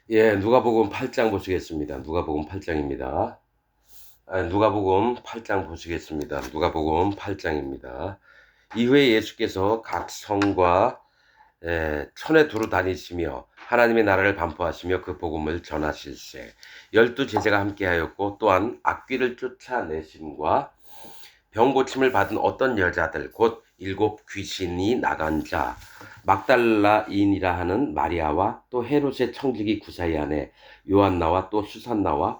예, 누가복음 8장 보시겠습니다. 누가복음 8장입니다. 누가복음 8장 보시겠습니다. 누가복음 8장입니다. 이후에 예수께서 각 성과 천에 두루 다니시며 하나님의 나라를 반포하시며 그 복음을 전하실세. 12제자가 함께하였고 또한 악귀를 쫓아내심과 병 고침을 받은 어떤 여자들 곧 7 귀신이 나간 자 막달라인이라 하는 마리아와 또 헤롯의 청지기 구사의 아내 요한나와 또 수산나와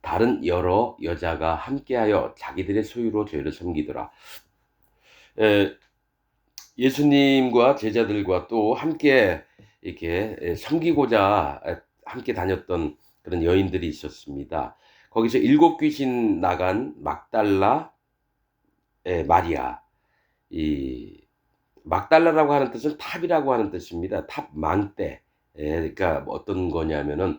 다른 여러 여자가 함께하여 자기들의 소유로 죄를 섬기더라. 에, 예수님과 제자들과 또 함께 이렇게 섬기고자 함께 다녔던 그런 여인들이 있었습니다. 거기서 7 귀신 나간 막달라 마리아, 이 막달라라고 하는 뜻은 탑이라고 하는 뜻입니다. 탑 망대. 그러니까 뭐 어떤 거냐면은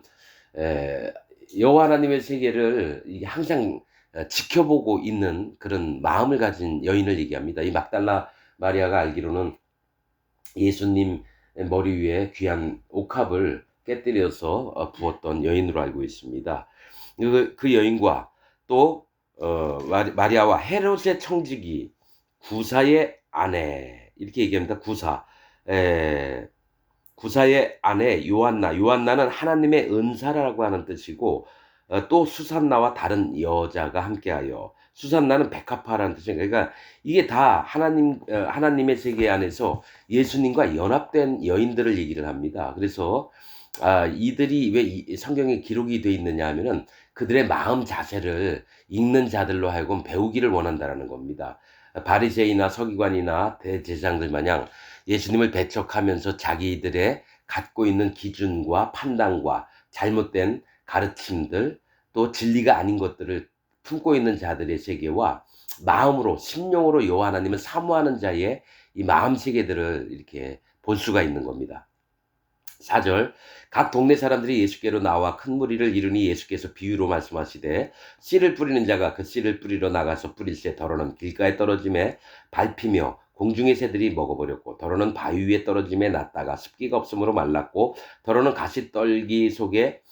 에, 여호와 하나님의 세계를 항상 지켜보고 있는 그런 마음을 가진 여인을 얘기합니다. 이 막달라 마리아가 알기로는 예수님 머리 위에 귀한 옥합을 깨뜨려서 부었던 여인으로 알고 있습니다. 그 여인과 또 마리아와 헤롯의 청지기 구사의 아내 이렇게 얘기합니다. 에, 구사의 아내 요한나는 하나님의 은사라고 하는 뜻이고 또 수산나와 다른 여자가 함께하여 수산나는 백합화라는 뜻입니다. 그러니까 이게 다 하나님의 세계 안에서 예수님과 연합된 여인들을 얘기를 합니다. 그래서 이들이 왜 성경에 기록이 되어 있느냐 하면은 그들의 마음 자세를 읽는 자들로 하여금 배우기를 원한다라는 겁니다. 바리새이나 서기관이나 대제사장들 마냥 예수님을 배척하면서 자기들의 갖고 있는 기준과 판단과 잘못된 가르침들 또 진리가 아닌 것들을 품고 있는 자들의 세계와 마음으로 심령으로 여호와 하나님을 사모하는 자의 이 마음 세계들을 이렇게 볼 수가 있는 겁니다. 4절 각 동네 사람들이 예수께로 나와 큰 무리를 이루니 예수께서 비유로 말씀하시되 씨를 뿌리는 자가 그 씨를 뿌리러 나가서 뿌릴새 더러는 길가에 떨어짐에 밟히며 공중의 새들이 먹어버렸고 더러는 바위 위에 떨어짐에 났다가 습기가 없으므로 말랐고 더러는 가시떨기 속에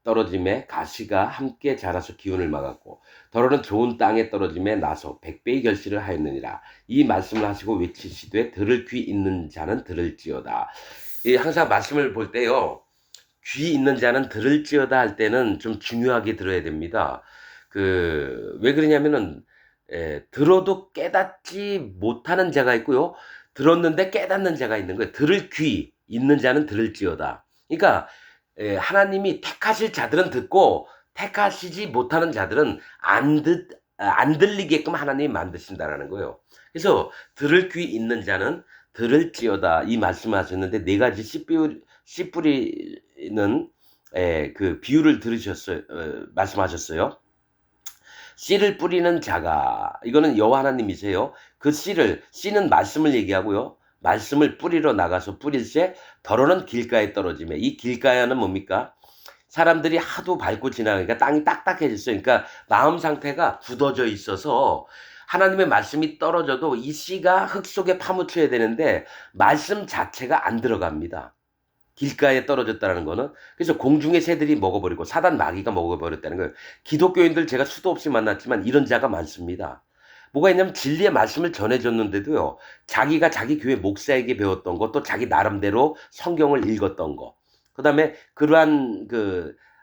떨어짐에 가시가 함께 자라서 기운을 막았고 더러는 좋은 땅에 떨어짐에 나서 100배의 결실을 하였느니라. 이 말씀을 하시고 외치시되 들을 귀 있는 자는 들을지어다. 항상 말씀을 볼 때요. 귀 있는 자는 들을지어다 할 때는 좀 중요하게 들어야 됩니다. 왜 그러냐면은, 들어도 깨닫지 못하는 자가 있고요. 들었는데 깨닫는 자가 있는 거예요. 들을 귀 있는 자는 들을지어다. 그러니까, 하나님이 택하실 자들은 듣고, 택하시지 못하는 자들은 안 들리게끔 하나님이 만드신다라는 거예요. 그래서 들을 귀 있는 자는 들을지어다 이 말씀하셨는데 네 가지 씨 뿌리는 그 비유를 들으셨어요. 말씀하셨어요. 씨를 뿌리는 자가 이거는 여호와 하나님이세요. 그 씨는 말씀을 얘기하고요. 말씀을 뿌리러 나가서 뿌릴새 더러는 길가에 떨어지며 이 길가에는 뭡니까? 사람들이 하도 밟고 지나가니까 땅이 딱딱해졌어요. 그러니까 마음 상태가 굳어져 있어서 하나님의 말씀이 떨어져도 이 씨가 흙 속에 파묻혀야 되는데 말씀 자체가 안 들어갑니다. 길가에 떨어졌다는 거는 그래서 공중의 새들이 먹어버리고 사단 마귀가 먹어버렸다는 거예요. 기독교인들 제가 수도 없이 만났지만 이런 자가 많습니다. 뭐가 있냐면 진리의 말씀을 전해줬는데도요. 자기가 자기 교회 목사에게 배웠던 것, 또 자기 나름대로 성경을 읽었던 거. 그다음에 그러한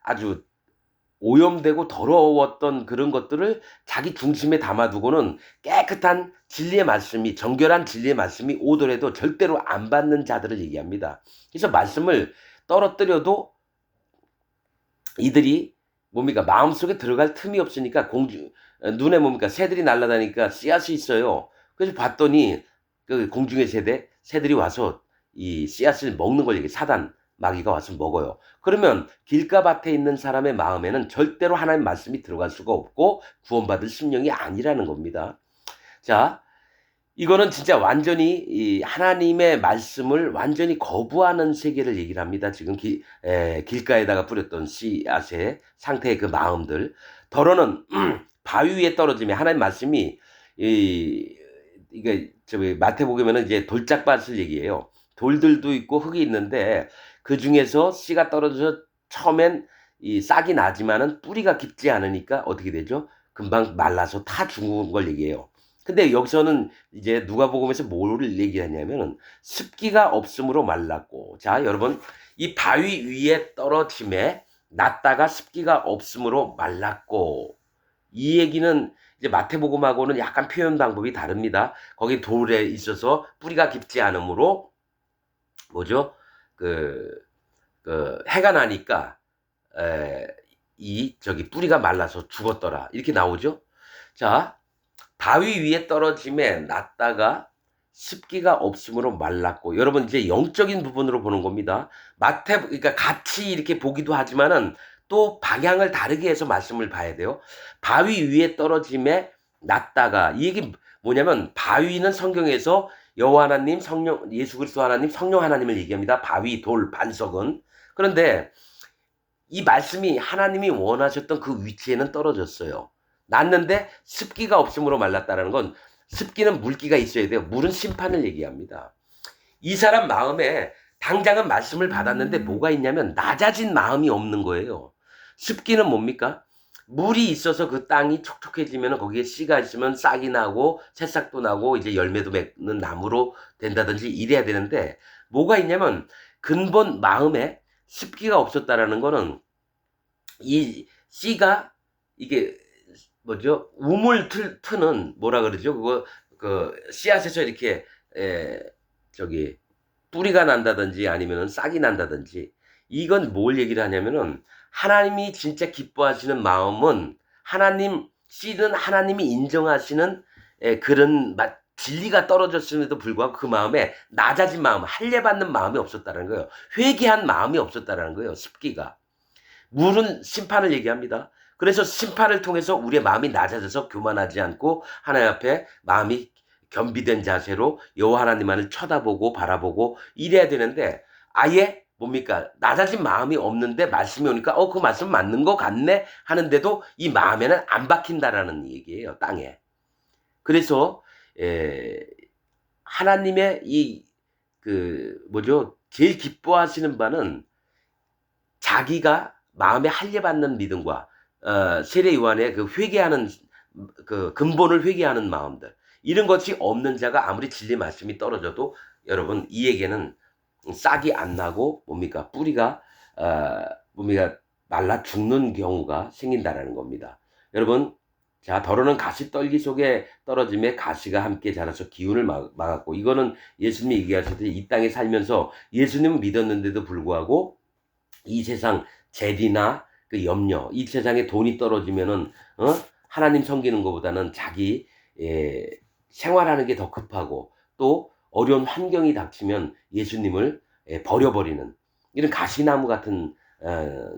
아주 오염되고 더러웠던 그런 것들을 자기 중심에 담아두고는 깨끗한 진리의 말씀이 정결한 진리의 말씀이 오더라도 절대로 안 받는 자들을 얘기합니다. 그래서 말씀을 떨어뜨려도 이들이 뭡니까 마음속에 들어갈 틈이 없으니까 눈에 뭡니까 새들이 날아다니까 씨앗이 있어요. 그래서 봤더니 그 공중의 새들이 와서 이 씨앗을 먹는 걸 얘기해. 사단 마귀가 와서 먹어요. 그러면 길가밭에 있는 사람의 마음에는 절대로 하나님 말씀이 들어갈 수가 없고 구원받을 심령이 아니라는 겁니다. 자, 이거는 진짜 완전히 이 하나님의 말씀을 완전히 거부하는 세계를 얘기를 합니다. 지금 길가에다가 뿌렸던 씨앗의 상태의 그 마음들. 더러는 바위 위에 떨어지면 하나님 말씀이 이게 저기 마태복음에는 이제 돌짝밭을 얘기해요. 돌들도 있고 흙이 있는데 그 중에서 씨가 떨어져서 처음엔 이 싹이 나지만은 뿌리가 깊지 않으니까 어떻게 되죠? 금방 말라서 타 죽은 걸 얘기해요. 근데 여기서는 이제 누가복음에서 뭐를 얘기하냐면은 습기가 없음으로 말랐고, 자 여러분, 이 바위 위에 떨어짐에 났다가 습기가 없음으로 말랐고, 이 얘기는 이제 마태복음하고는 약간 표현 방법이 다릅니다. 거기 돌에 있어서 뿌리가 깊지 않으므로 뭐죠? 그, 해가 나니까 이 저기 뿌리가 말라서 죽었더라, 이렇게 나오죠. 자, 바위 위에 떨어짐에 났다가 습기가 없으므로 말랐고, 여러분 이제 영적인 부분으로 보는 겁니다. 그러니까 같이 이렇게 보기도 하지만은 또 방향을 다르게 해서 말씀을 봐야 돼요. 바위 위에 떨어짐에 났다가, 이 얘기 뭐냐면 바위는 성경에서 여호와 하나님, 성령, 예수 그리스도 하나님, 성령 하나님을 얘기합니다. 바위, 돌, 반석은. 그런데 이 말씀이 하나님이 원하셨던 그 위치에는 떨어졌어요. 났는데 습기가 없음으로 말랐다라는 건, 습기는 물기가 있어야 돼요. 물은 심판을 얘기합니다. 이 사람 마음에 당장은 말씀을 받았는데 뭐가 있냐면 낮아진 마음이 없는 거예요. 습기는 뭡니까? 물이 있어서 그 땅이 촉촉해지면 거기에 씨가 있으면 싹이 나고 새싹도 나고 이제 열매도 맺는 나무로 된다든지 이래야 되는데, 뭐가 있냐면 근본 마음에 습기가 없었다라는 거는, 이 씨가 이게 뭐죠? 우물 트는 뭐라 그러죠? 그거 그 씨앗에서 이렇게 저기 뿌리가 난다든지 아니면은 싹이 난다든지, 이건 뭘 얘기를 하냐면은 하나님이 진짜 기뻐하시는 마음은, 하나님 씨는 하나님이 인정하시는 그런 진리가 떨어졌음에도 불구하고 그 마음에 낮아진 마음, 할례받는 마음이 없었다는 거예요. 회개한 마음이 없었다는 거예요. 습기가. 물은 심판을 얘기합니다. 그래서 심판을 통해서 우리의 마음이 낮아져서 교만하지 않고 하나님 앞에 마음이 겸비된 자세로 여호와 하나님만을 쳐다보고 바라보고 이래야 되는데, 아예 뭡니까? 낮아진 마음이 없는데 말씀이 오니까 그 말씀 맞는 거 같네 하는데도 이 마음에는 안 박힌다라는 얘기예요. 땅에. 그래서 하나님의 이 뭐죠? 제일 기뻐하시는 바는 자기가 마음에 할례받는 믿음과 세례 요한의 그 회개하는 그 근본을 회개하는 마음들, 이런 것이 없는 자가 아무리 진리 말씀이 떨어져도 여러분 이에게는 싹이 안 나고 뭡니까? 뿌리가 뭡니까? 말라 죽는 경우가 생긴다라는 겁니다. 여러분, 자, 더러는 가시떨기 속에 떨어짐에 가시가 함께 자라서 기운을 막았고, 이거는 예수님이 얘기하셨듯이 이 땅에 살면서 예수님은 믿었는데도 불구하고 이 세상 재리나 그 염려, 이 세상에 돈이 떨어지면은 하나님 섬기는 것보다는 자기 생활하는 게 더 급하고, 또 어려운 환경이 닥치면 예수님을 버려버리는 이런 가시나무 같은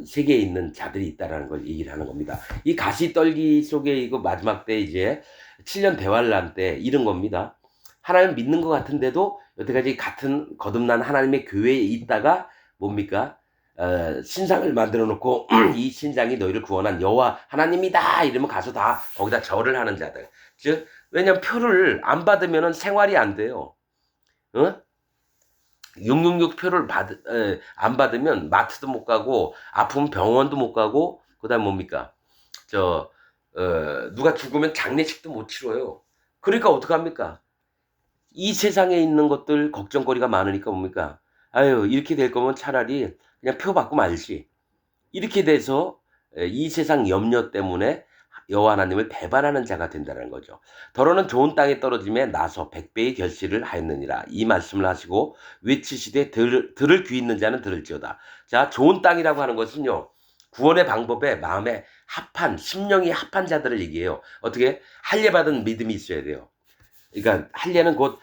세계에 있는 자들이 있다라는 걸 얘기를 하는 겁니다. 이 가시떨기 속에 이거 마지막 때 이제 7년 대환란 때 이런 겁니다. 하나님 믿는 것 같은데도 여태까지 같은 거듭난 하나님의 교회에 있다가 뭡니까? 신상을 만들어 놓고 이 신상이 너희를 구원한 여호와 하나님이다 이러면 가서 다 거기다 절을 하는 자들. 즉, 왜냐면 표를 안 받으면 생활이 안 돼요. 666 표를 안 받으면 마트도 못 가고, 아프면 병원도 못 가고, 그 다음 뭡니까? 누가 죽으면 장례식도 못 치러요. 그러니까 어떡합니까? 이 세상에 있는 것들 걱정거리가 많으니까 뭡니까? 아유, 이렇게 될 거면 차라리 그냥 표 받고 말지. 이렇게 돼서 이 세상 염려 때문에 여호와 하나님을 배반하는 자가 된다는 거죠. 더러는 좋은 땅에 떨어짐에 나서 100배의 결실을 하였느니라. 이 말씀을 하시고 외치시되 들을 귀 있는 자는 들을지어다. 자, 좋은 땅이라고 하는 것은요, 구원의 방법에 마음에 합한, 심령이 합한 자들을 얘기해요. 어떻게? 할례받은 믿음이 있어야 돼요. 그러니까 할례는 곧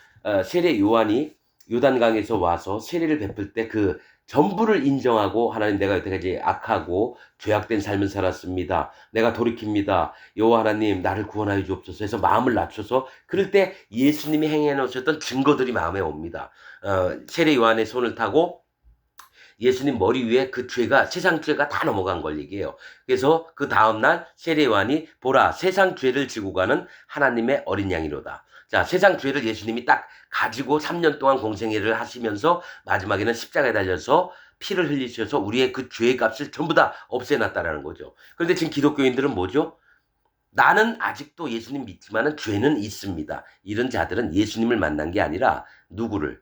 세례 요한이 요단강에서 와서 세례를 베풀 때 그 전부를 인정하고, 하나님 내가 여태까지 악하고 죄악된 삶을 살았습니다. 내가 돌이킵니다. 여호와 하나님 나를 구원하여 주옵소서 해서 마음을 낮춰서, 그럴 때 예수님이 행해 놓으셨던 증거들이 마음에 옵니다. 세례 요한의 손을 타고 예수님 머리 위에 그 죄가, 세상 죄가 다 넘어간 걸 얘기해요. 그래서 그 다음날 세례 요한이 보라 세상 죄를 지고 가는 하나님의 어린 양이로다. 자, 세상 죄를 예수님이 딱 가지고 3년 동안 공생애를 하시면서 마지막에는 십자가에 달려서 피를 흘리셔서 우리의 그 죄의 값을 전부 다 없애놨다라는 거죠. 그런데 지금 기독교인들은 뭐죠? 나는 아직도 예수님 믿지만은 죄는 있습니다. 이런 자들은 예수님을 만난 게 아니라 누구를?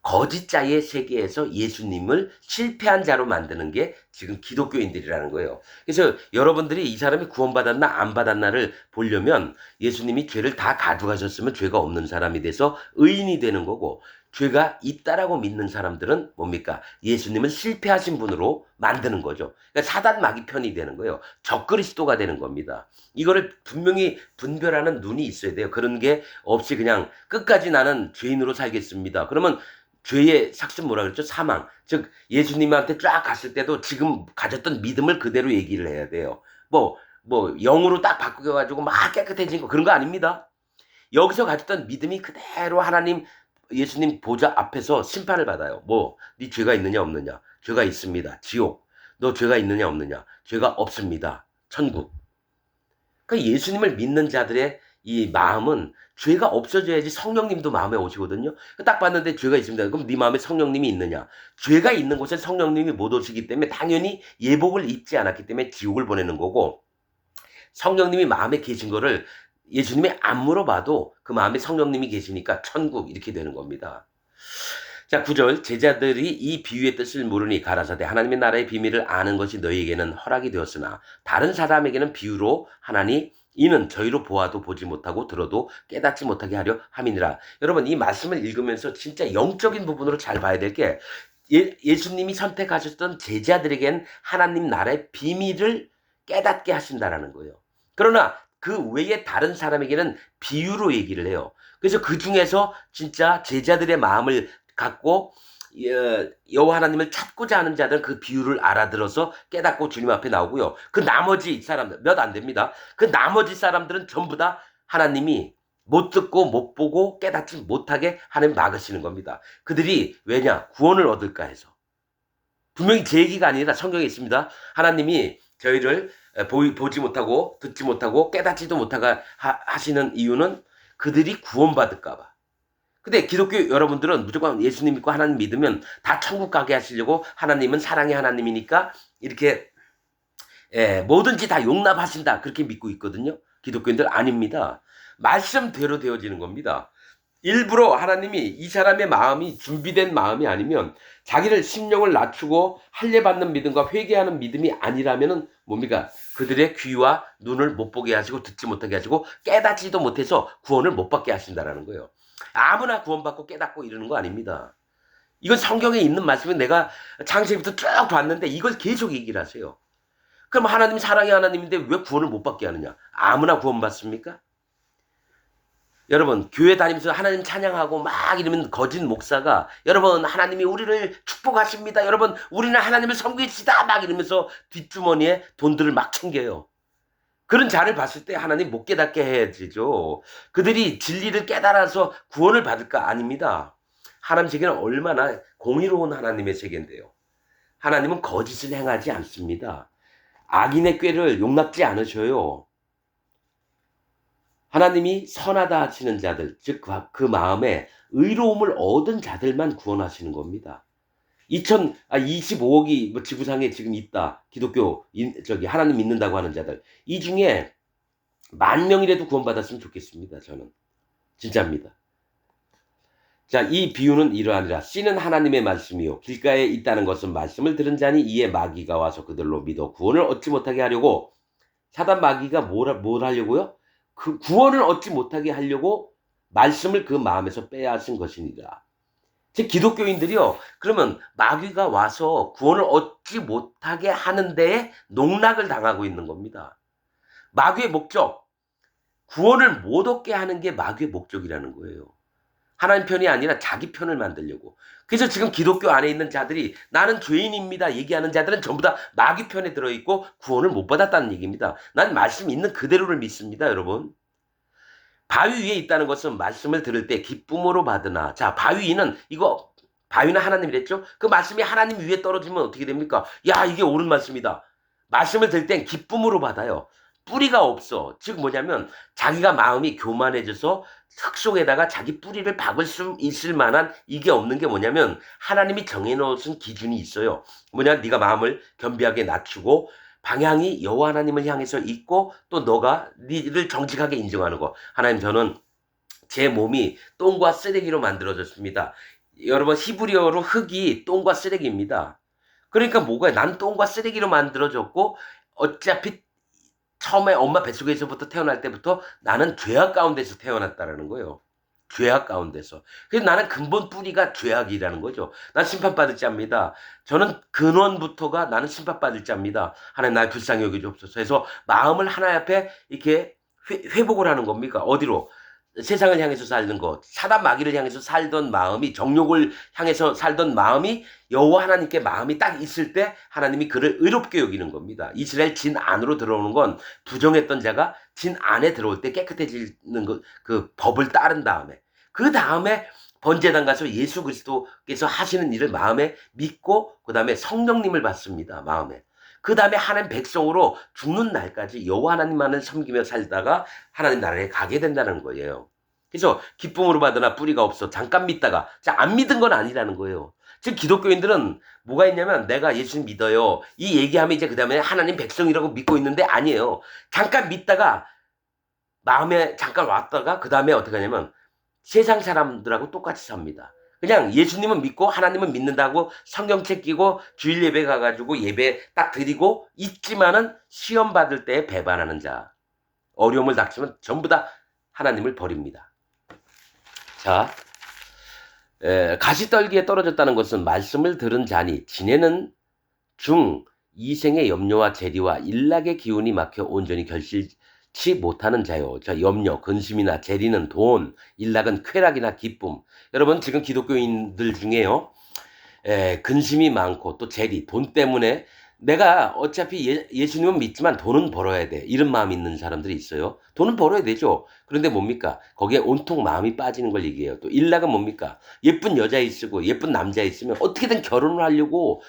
거짓자의 세계에서 예수님을 실패한 자로 만드는 게 지금 기독교인들이라는 거예요. 그래서 여러분들이 이 사람이 구원받았나 안 받았나를 보려면 예수님이 죄를 다 가져가셨으면 죄가 없는 사람이 돼서 의인이 되는 거고, 죄가 있다라고 믿는 사람들은 뭡니까? 예수님을 실패하신 분으로 만드는 거죠. 그러니까 사단 마귀 편이 되는 거예요. 적그리스도가 되는 겁니다. 이거를 분명히 분별하는 눈이 있어야 돼요. 그런 게 없이 그냥 끝까지 나는 죄인으로 살겠습니다. 그러면 죄의 삭슨 뭐라 그랬죠? 사망. 즉 예수님한테 쫙 갔을 때도 지금 가졌던 믿음을 그대로 얘기를 해야 돼요. 뭐 영으로 딱 바꾸어가지고 막 깨끗해진 거 그런 거 아닙니다. 여기서 가졌던 믿음이 그대로 하나님 예수님 보좌 앞에서 심판을 받아요. 네 죄가 있느냐 없느냐? 죄가 있습니다. 지옥. 너 죄가 있느냐 없느냐? 죄가 없습니다. 천국. 그러니까 예수님을 믿는 자들의 이 마음은 죄가 없어져야지 성령님도 마음에 오시거든요. 딱 봤는데 죄가 있습니다. 그럼 네 마음에 성령님이 있느냐? 죄가 있는 곳에 성령님이 못 오시기 때문에 당연히 예복을 입지 않았기 때문에 지옥을 보내는 거고, 성령님이 마음에 계신 거를 예수님이 안 물어봐도 그 마음에 성령님이 계시니까 천국 이렇게 되는 겁니다. 자, 9절 제자들이 이 비유의 뜻을 모르니 가라사대 하나님의 나라의 비밀을 아는 것이 너희에게는 허락이 되었으나 다른 사람에게는 비유로 하나니 이는 저희로 보아도 보지 못하고 들어도 깨닫지 못하게 하려 함이니라. 여러분 이 말씀을 읽으면서 진짜 영적인 부분으로 잘 봐야 될 게 예수님이 선택하셨던 제자들에겐 하나님 나라의 비밀을 깨닫게 하신다라는 거예요. 그러나 그 외에 다른 사람에게는 비유로 얘기를 해요. 그래서 그 중에서 진짜 제자들의 마음을 갖고 여호와 하나님을 찾고자 하는 자들은 그 비유를 알아들어서 깨닫고 주님 앞에 나오고요. 그 나머지 사람들 몇 안 됩니다. 그 나머지 사람들은 전부 다 하나님이 못 듣고 못 보고 깨닫지 못하게 하나님 막으시는 겁니다. 그들이 왜냐? 구원을 얻을까 해서. 분명히 제 얘기가 아니라 성경에 있습니다. 하나님이 저희를 보지 못하고 듣지 못하고 깨닫지도 못하게 하시는 이유는 그들이 구원받을까 봐. 근데 기독교 여러분들은 무조건 예수님 믿고 하나님 믿으면 다 천국 가게 하시려고 하나님은 사랑의 하나님이니까 이렇게 뭐든지 다 용납하신다 그렇게 믿고 있거든요. 기독교인들 아닙니다. 말씀대로 되어지는 겁니다. 일부러 하나님이 이 사람의 마음이 준비된 마음이 아니면 자기를 심령을 낮추고 할례받는 믿음과 회개하는 믿음이 아니라면은 뭡니까? 그들의 귀와 눈을 못 보게 하시고 듣지 못하게 하시고 깨닫지도 못해서 구원을 못 받게 하신다라는 거예요. 아무나 구원받고 깨닫고 이러는 거 아닙니다. 이건 성경에 있는 말씀은 내가 창세기부터 쭉 봤는데 이걸 계속 얘기를 하세요. 그럼 하나님 사랑의 하나님인데 왜 구원을 못 받게 하느냐? 아무나 구원받습니까? 여러분 교회 다니면서 하나님 찬양하고 막 이러면 거짓 목사가 여러분 하나님이 우리를 축복하십니다. 여러분 우리는 하나님을 섬깁시다 막 이러면서 뒷주머니에 돈들을 막 챙겨요. 그런 자를 봤을 때 하나님 못 깨닫게 해야지죠. 그들이 진리를 깨달아서 구원을 받을까? 아닙니다. 하나님 세계는 얼마나 공의로운 하나님의 세계인데요. 하나님은 거짓을 행하지 않습니다. 악인의 꾀를 용납지 않으셔요. 하나님이 선하다 하시는 자들, 즉 그 마음에 의로움을 얻은 자들만 구원하시는 겁니다. 25억이 지구상에 지금 있다. 기독교 하나님 믿는다고 하는 자들. 이 중에 10,000명이라도 구원받았으면 좋겠습니다. 저는 진짜입니다. 자, 이 비유는 이러하니라. 씨는 하나님의 말씀이요 길가에 있다는 것은 말씀을 들은 자니 이에 마귀가 와서 그들로 믿어 구원을 얻지 못하게 하려고. 사단 마귀가 뭘 하려고요? 그 구원을 얻지 못하게 하려고 말씀을 그 마음에서 빼앗은 것이니라. 즉 기독교인들이요. 그러면 마귀가 와서 구원을 얻지 못하게 하는 데에 농락을 당하고 있는 겁니다. 마귀의 목적, 구원을 못 얻게 하는 게 마귀의 목적이라는 거예요. 하나님 편이 아니라 자기 편을 만들려고. 그래서 지금 기독교 안에 있는 자들이 나는 죄인입니다 얘기하는 자들은 전부 다 마귀 편에 들어있고 구원을 못 받았다는 얘기입니다. 난 말씀 있는 그대로를 믿습니다. 여러분. 바위 위에 있다는 것은 말씀을 들을 때 기쁨으로 받으나. 자, 바위는 바위는 하나님이랬죠? 그 말씀이 하나님 위에 떨어지면 어떻게 됩니까? 야, 이게 옳은 말씀이다. 말씀을 들을 땐 기쁨으로 받아요. 뿌리가 없어. 즉 뭐냐면 자기가 마음이 교만해져서 흙 속에다가 자기 뿌리를 박을 수 있을 만한 이게 없는 게 뭐냐면 하나님이 정해놓은 기준이 있어요. 뭐냐, 네가 마음을 겸비하게 낮추고 방향이 여호와 하나님을 향해서 있고 또 너가 네를 정직하게 인정하는 거. 하나님, 저는 제 몸이 똥과 쓰레기로 만들어졌습니다. 여러분, 히브리어로 흙이 똥과 쓰레기입니다. 그러니까 뭐가, 난 똥과 쓰레기로 만들어졌고 어차피 처음에 엄마 뱃속에서부터 태어날 때부터 나는 죄악 가운데서 태어났다라는 거예요. 죄악 가운데서. 그래서 나는 근본 뿌리가 죄악이라는 거죠. 난 심판받을 자입니다. 저는 근원부터가 나는 심판받을 자입니다. 하나님 날 불쌍히 여겨주옵소서 해서 마음을 하나님 앞에 이렇게 회복을 하는 겁니까? 어디로? 세상을 향해서 살던 것, 사단 마귀를 향해서 살던 마음이, 정욕을 향해서 살던 마음이 여호와 하나님께 마음이 딱 있을 때 하나님이 그를 의롭게 여기는 겁니다. 이스라엘 진 안으로 들어오는 건 부정했던 자가 진 안에 들어올 때 깨끗해지는 그 법을 따른 다음에, 그 다음에 번제단 가서 예수 그리스도께서 하시는 일을 마음에 믿고 그 다음에 성령님을 받습니다. 마음에. 그 다음에 하나님 백성으로 죽는 날까지 여호와 하나님만을 섬기며 살다가 하나님 나라에 가게 된다는 거예요. 그래서 기쁨으로 받으나 뿌리가 없어. 잠깐 믿다가 안 믿은 건 아니라는 거예요. 지금 기독교인들은 뭐가 있냐면 내가 예수 믿어요. 이 얘기하면 이제 그 다음에 하나님 백성이라고 믿고 있는데 아니에요. 잠깐 믿다가 마음에 잠깐 왔다가 그 다음에 어떻게 하냐면 세상 사람들하고 똑같이 삽니다. 그냥 예수님은 믿고 하나님은 믿는다고 성경책 끼고 주일 예배 가가지고 예배 딱 드리고 있지만은 시험 받을 때 배반하는 자, 어려움을 닥치면 전부 다 하나님을 버립니다. 자, 가시떨기에 떨어졌다는 것은 말씀을 들은 자니 지내는 중 이생의 염려와 재리와 일락의 기운이 막혀 온전히 결실치 못하는 자요. 자, 염려, 근심이나 재리는 돈, 일락은 쾌락이나 기쁨. 여러분, 지금 기독교인들 중에요, 근심이 많고 또 재리, 돈 때문에 내가 어차피 예수님은 믿지만 돈은 벌어야 돼, 이런 마음이 있는 사람들이 있어요. 돈은 벌어야 되죠. 그런데 뭡니까? 거기에 온통 마음이 빠지는 걸 얘기해요. 또 일락은 뭡니까? 예쁜 여자 있고 예쁜 남자 있으면 어떻게든 결혼을 하려고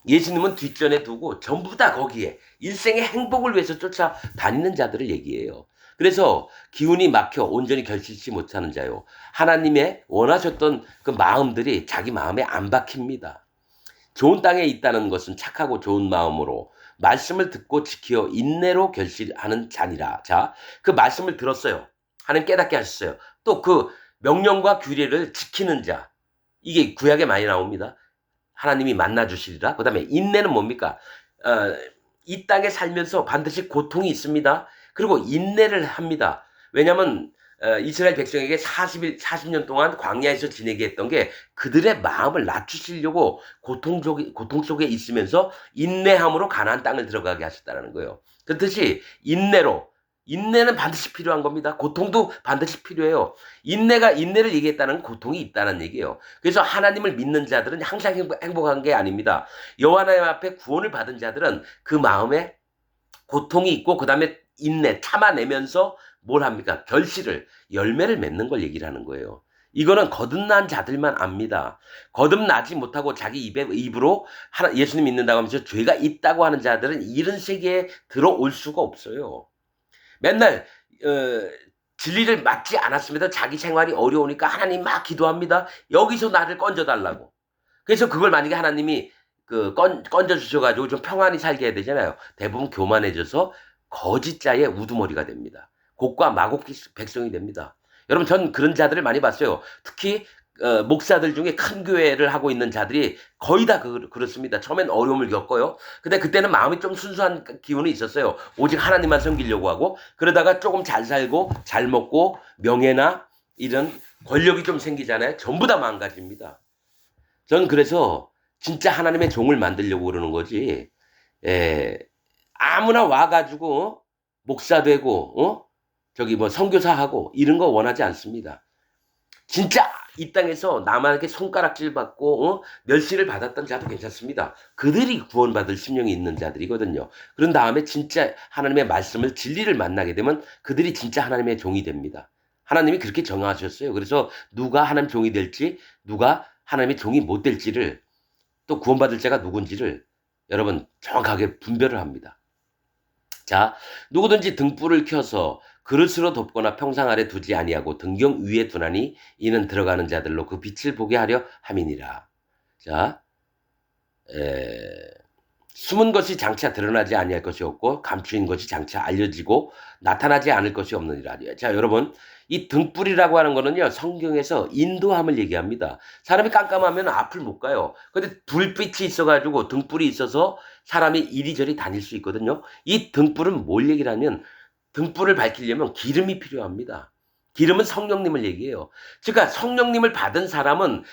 예수님은 뒷전에 두고 전부 다 거기에 일생의 행복을 위해서 쫓아다니는 자들을 얘기해요. 그래서 기운이 막혀 온전히 결실치 못하는 자요. 하나님의 원하셨던 그 마음들이 자기 마음에 안 박힙니다. 좋은 땅에 있다는 것은 착하고 좋은 마음으로 말씀을 듣고 지켜 인내로 결실하는 자니라. 자, 그 말씀을 들었어요. 하나님 깨닫게 하셨어요. 또 그 명령과 규례를 지키는 자. 이게 구약에 많이 나옵니다. 하나님이 만나주시리라. 그 다음에 인내는 뭡니까? 이 땅에 살면서 반드시 고통이 있습니다. 그리고 인내를 합니다. 왜냐하면 이스라엘 백성에게 40년 동안 광야에서 지내게 했던 게 그들의 마음을 낮추시려고 고통 속에 있으면서 인내함으로 가나안 땅을 들어가게 하셨다는 거예요. 그렇듯이 인내는 반드시 필요한 겁니다. 고통도 반드시 필요해요. 인내를 얘기했다는 고통이 있다는 얘기예요. 그래서 하나님을 믿는 자들은 항상 행복한 게 아닙니다. 여호와 하나님 앞에 구원을 받은 자들은 그 마음에 고통이 있고 그 다음에 인내, 참아내면서 뭘 합니까? 열매를 맺는 걸 얘기를 하는 거예요. 이거는 거듭난 자들만 압니다. 거듭나지 못하고 자기 입으로 예수님 믿는다고 하면서 죄가 있다고 하는 자들은 이런 세계에 들어올 수가 없어요. 맨날 진리를 맞지 않았습니다. 자기 생활이 어려우니까 하나님 막 기도합니다. 여기서 나를 건져달라고. 그래서 그걸 만약에 하나님이 건져 주셔가지고 좀 평안히 살게 해야 되잖아요. 대부분 교만해져서 거짓자의 우두머리가 됩니다. 곡과 마곡 백성이 됩니다. 여러분, 전 그런 자들을 많이 봤어요. 특히 목사들 중에 큰 교회를 하고 있는 자들이 거의 다 그렇습니다. 처음엔 어려움을 겪어요. 근데 그때는 마음이 좀 순수한 기운이 있었어요. 오직 하나님만 섬기려고 하고, 그러다가 조금 잘 살고 잘 먹고 명예나 이런 권력이 좀 생기잖아요. 전부 다 망가집니다. 저는 그래서 진짜 하나님의 종을 만들려고 그러는 거지. 아무나 와가지고 목사 되고 선교사하고 이런 거 원하지 않습니다. 진짜 이 땅에서 남에게 손가락질 받고 멸시를 받았던 자도 괜찮습니다. 그들이 구원받을 심령이 있는 자들이거든요. 그런 다음에 진짜 하나님의 말씀을 진리를 만나게 되면 그들이 진짜 하나님의 종이 됩니다. 하나님이 그렇게 정하셨어요. 그래서 누가 하나님 종이 될지, 누가 하나님의 종이 못 될지를, 또 구원받을 자가 누군지를 여러분 정확하게 분별을 합니다. 자, 누구든지 등불을 켜서 그릇으로 덮거나 평상 아래 두지 아니하고 등경 위에 두나니 이는 들어가는 자들로 그 빛을 보게 하려 함이니라. 자, 숨은 것이 장차 드러나지 아니할 것이 없고 감추인 것이 장차 알려지고 나타나지 않을 것이 없느니라. 자, 여러분, 이 등불이라고 하는 거는요, 성경에서 인도함을 얘기합니다. 사람이 깜깜하면 앞을 못 가요. 근데 불빛이 있어가지고 등불이 있어서 사람이 이리저리 다닐 수 있거든요. 이 등불은 뭘 얘기를 하면 등불을 밝히려면 기름이 필요합니다. 기름은 성령님을 얘기해요. 그러니까 성령님을 받은 사람은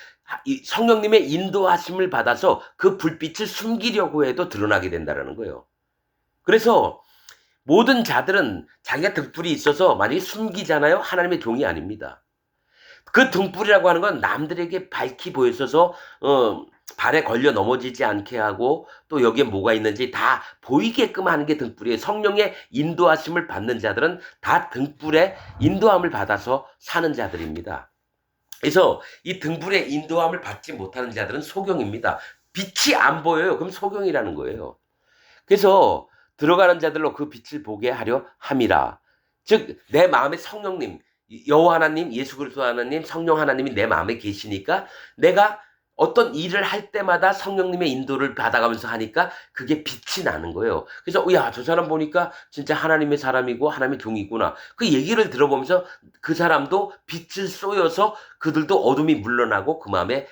이 성령님의 인도하심을 받아서 그 불빛을 숨기려고 해도 드러나게 된다는 거예요. 그래서 모든 자들은 자기가 등불이 있어서 만약에 숨기잖아요. 하나님의 종이 아닙니다. 그 등불이라고 하는 건 남들에게 밝히 보여서 발에 걸려 넘어지지 않게 하고 또 여기에 뭐가 있는지 다 보이게끔 하는 게 등불이에요. 성령의 인도하심을 받는 자들은 다 등불의 인도함을 받아서 사는 자들입니다. 그래서 이 등불의 인도함을 받지 못하는 자들은 소경입니다. 빛이 안 보여요. 그럼 소경이라는 거예요. 그래서 들어가는 자들로 그 빛을 보게 하려 함이라. 즉 내 마음에 성령님, 여호와 하나님, 예수 그리스도 하나님, 성령 하나님이 내 마음에 계시니까 내가 어떤 일을 할 때마다 성령님의 인도를 받아가면서 하니까 그게 빛이 나는 거예요. 그래서 야, 저 사람 보니까 진짜 하나님의 사람이고 하나님의 종이구나. 그 얘기를 들어보면서 그 사람도 빛을 쏘여서 그들도 어둠이 물러나고 그 마음에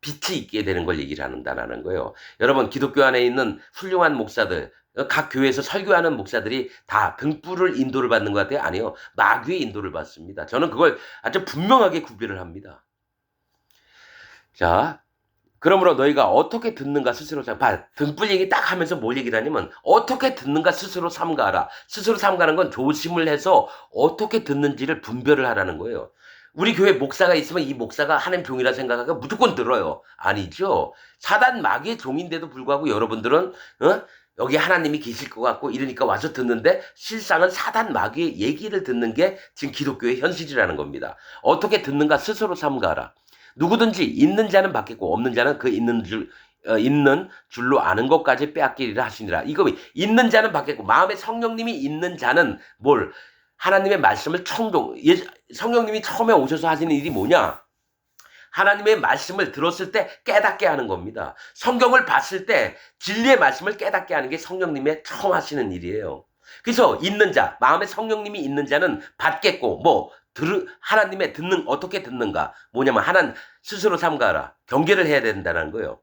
빛이 있게 되는 걸 얘기를 한다는 거예요. 여러분, 기독교 안에 있는 훌륭한 목사들, 각 교회에서 설교하는 목사들이 다 등불을 인도를 받는 것 같아요? 아니요. 마귀의 인도를 받습니다. 저는 그걸 아주 분명하게 구별을 합니다. 자, 그러므로 너희가 어떻게 듣는가 스스로 봐. 등불 얘기 딱 하면서 뭘 얘기를 하냐면 어떻게 듣는가 스스로 삼가하라. 스스로 삼가는 건 조심을 해서 어떻게 듣는지를 분별을 하라는 거예요. 우리 교회 목사가 있으면 이 목사가 하나님 종이라 생각하고 무조건 들어요. 아니죠. 사단 마귀의 종인데도 불구하고 여러분들은 여기 하나님이 계실 것 같고 이러니까 와서 듣는데 실상은 사단 마귀의 얘기를 듣는 게 지금 기독교의 현실이라는 겁니다. 어떻게 듣는가 스스로 삼가하라. 누구든지 있는 자는 받겠고 없는 자는 그 있는 줄로 아는 것까지 빼앗기리라 하시니라. 이거 있는 자는 받겠고 마음에 성령님이 있는 자는 뭘? 하나님의 말씀을 성령님이 처음에 오셔서 하시는 일이 뭐냐? 하나님의 말씀을 들었을 때 깨닫게 하는 겁니다. 성경을 봤을 때 진리의 말씀을 깨닫게 하는 게 성령님의 처음 하시는 일이에요. 그래서 있는 자, 마음에 성령님이 있는 자는 받겠고 하나님의 어떻게 듣는가? 뭐냐면 하나님 스스로 삼가라. 경계를 해야 된다는 거예요.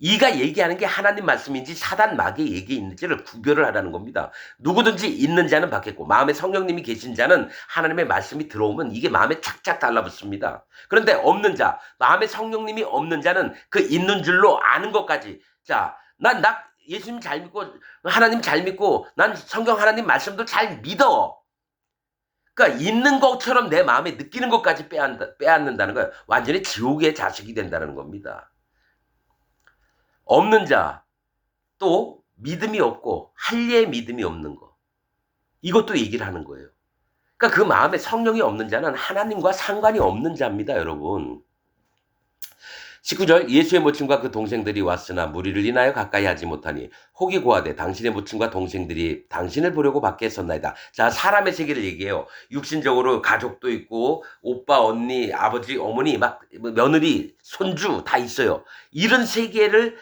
이가 얘기하는 게 하나님 말씀인지 사단 마귀의 얘기인지를 구별을 하라는 겁니다. 누구든지 있는 자는 받겠고 마음에 성령님이 계신 자는 하나님의 말씀이 들어오면 이게 마음에 착착 달라붙습니다. 그런데 없는 자, 마음에 성령님이 없는 자는 그 있는 줄로 아는 것까지. 자, 난 예수님 잘 믿고 하나님 잘 믿고 난 성경 하나님 말씀도 잘 믿어. 그러니까 있는 것처럼 내 마음에 느끼는 것까지 빼앗는다는 거예요. 완전히 지옥의 자식이 된다는 겁니다. 없는 자, 또 믿음이 없고 할례의 믿음이 없는 거. 이것도 얘기를 하는 거예요. 그러니까 그 마음에 성령이 없는 자는 하나님과 상관이 없는 자입니다, 여러분. 19절 예수의 모친과 그 동생들이 왔으나 무리를 인하여 가까이 하지 못하니 혹이 고하되 당신의 모친과 동생들이 당신을 보려고 밖에 섰나이다. 자, 사람의 세계를 얘기해요. 육신적으로 가족도 있고 오빠, 언니, 아버지, 어머니, 막 며느리, 손주 다 있어요. 이런 세계를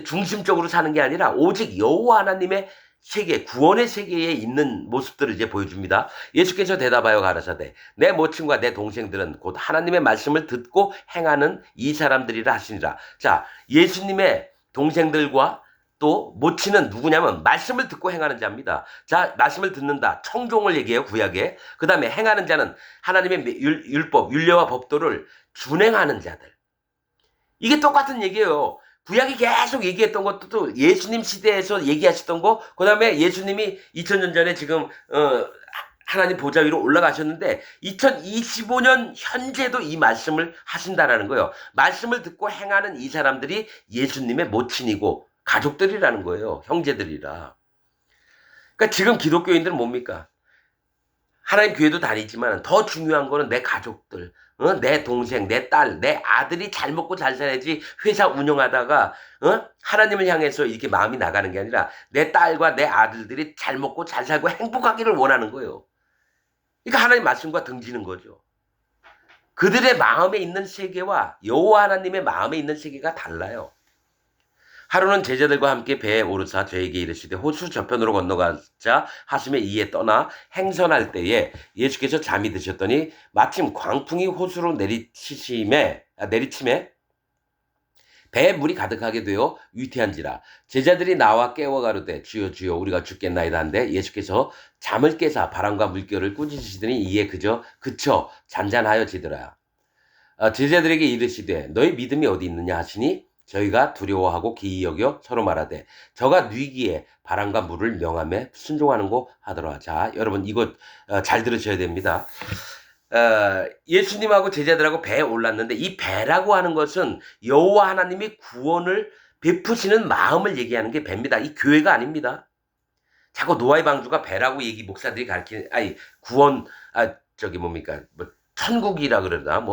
중심적으로 사는 게 아니라 오직 여호와 하나님의 세계, 구원의 세계에 있는 모습들을 이제 보여줍니다. 예수께서 대답하여 가라사대 내 모친과 내 동생들은 곧 하나님의 말씀을 듣고 행하는 이 사람들이라 하시니라. 자, 예수님의 동생들과 또 모친은 누구냐면 말씀을 듣고 행하는 자입니다. 자, 말씀을 듣는다. 청종을 얘기해요, 구약에. 그 다음에 행하는 자는 하나님의 율법, 율례와 법도를 준행하는 자들. 이게 똑같은 얘기예요. 구약이 계속 얘기했던 것도 또 예수님 시대에서 얘기하셨던 거, 그 다음에 예수님이 2000년 전에 지금 하나님 보좌 위로 올라가셨는데 2025년 현재도 이 말씀을 하신다라는 거예요. 말씀을 듣고 행하는 이 사람들이 예수님의 모친이고 가족들이라는 거예요. 형제들이라. 그러니까 지금 기독교인들은 뭡니까? 하나님 교회도 다니지만 더 중요한 거는 내 가족들, 내 동생, 내 딸, 내 아들이 잘 먹고 잘 살아야지 회사 운영하다가 하나님을 향해서 이렇게 마음이 나가는 게 아니라 내 딸과 내 아들들이 잘 먹고 잘 살고 행복하기를 원하는 거예요. 그러니까 하나님 말씀과 등지는 거죠. 그들의 마음에 있는 세계와 여호와 하나님의 마음에 있는 세계가 달라요. 하루는 제자들과 함께 배에 오르사 저에게 이르시되 호수 저편으로 건너가자 하심에 이에 떠나 행선할 때에 예수께서 잠이 드셨더니 마침 광풍이 호수로 내리침에 배에 물이 가득하게 되어 위태한지라 제자들이 나와 깨워 가로되 주여 주여 우리가 죽겠나이다 한데 예수께서 잠을 깨사 바람과 물결을 꾸짖으시더니 이에 그쳐 잔잔하여지더라. 제자들에게 이르시되 너희 믿음이 어디 있느냐 하시니 저희가 두려워하고 기이 여겨 서로 말하되 저가 뉘기에 바람과 물을 명함에 순종하는고 하더라. 자, 여러분 이거 잘 들으셔야 됩니다. 예수님하고 제자들하고 배에 올랐는데 이 배라고 하는 것은 여호와 하나님이 구원을 베푸시는 마음을 얘기하는 게 배입니다. 이 교회가 아닙니다. 자꾸 노아의 방주가 배라고 목사들이 가르치는 구원 천국이라 그러나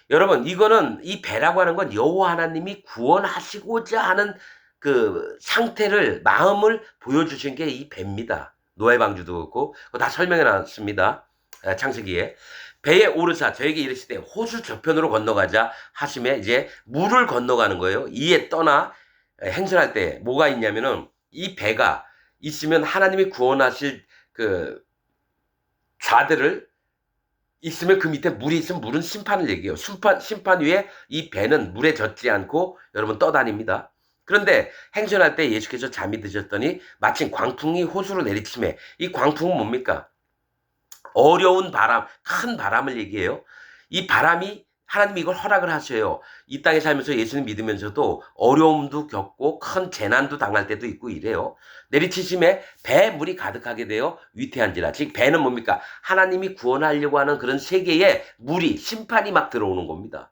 여러분 이거는 이 배라고 하는 건 여호와 하나님이 구원하시고자 하는 그 상태를 마음을 보여주신 게 이 배입니다. 노아의 방주도 그렇고 그거 다 설명해 놨습니다. 창세기에 배에 오르사 저에게 이르시되 호수 저편으로 건너가자 하심에 이제 물을 건너가는 거예요. 이에 떠나 행선할 때 뭐가 있냐면은 이 배가 있으면 하나님이 구원하실 그 자들을 있으면 그 밑에 물이 있으면 물은 심판을 얘기해요. 심판 위에 이 배는 물에 젖지 않고 여러분 떠다닙니다. 그런데 행선할 때 예수께서 잠이 드셨더니 마침 광풍이 호수로 내리침에 이 광풍은 뭡니까? 어려운 바람, 큰 바람을 얘기해요. 이 바람이 하나님이 이걸 허락을 하셔요. 이 땅에 살면서 예수님 믿으면서도 어려움도 겪고 큰 재난도 당할 때도 있고 이래요. 내리치심에 배 물이 가득하게 되어 위태한지라. 즉 배는 뭡니까? 하나님이 구원하려고 하는 그런 세계에 물이 심판이 막 들어오는 겁니다.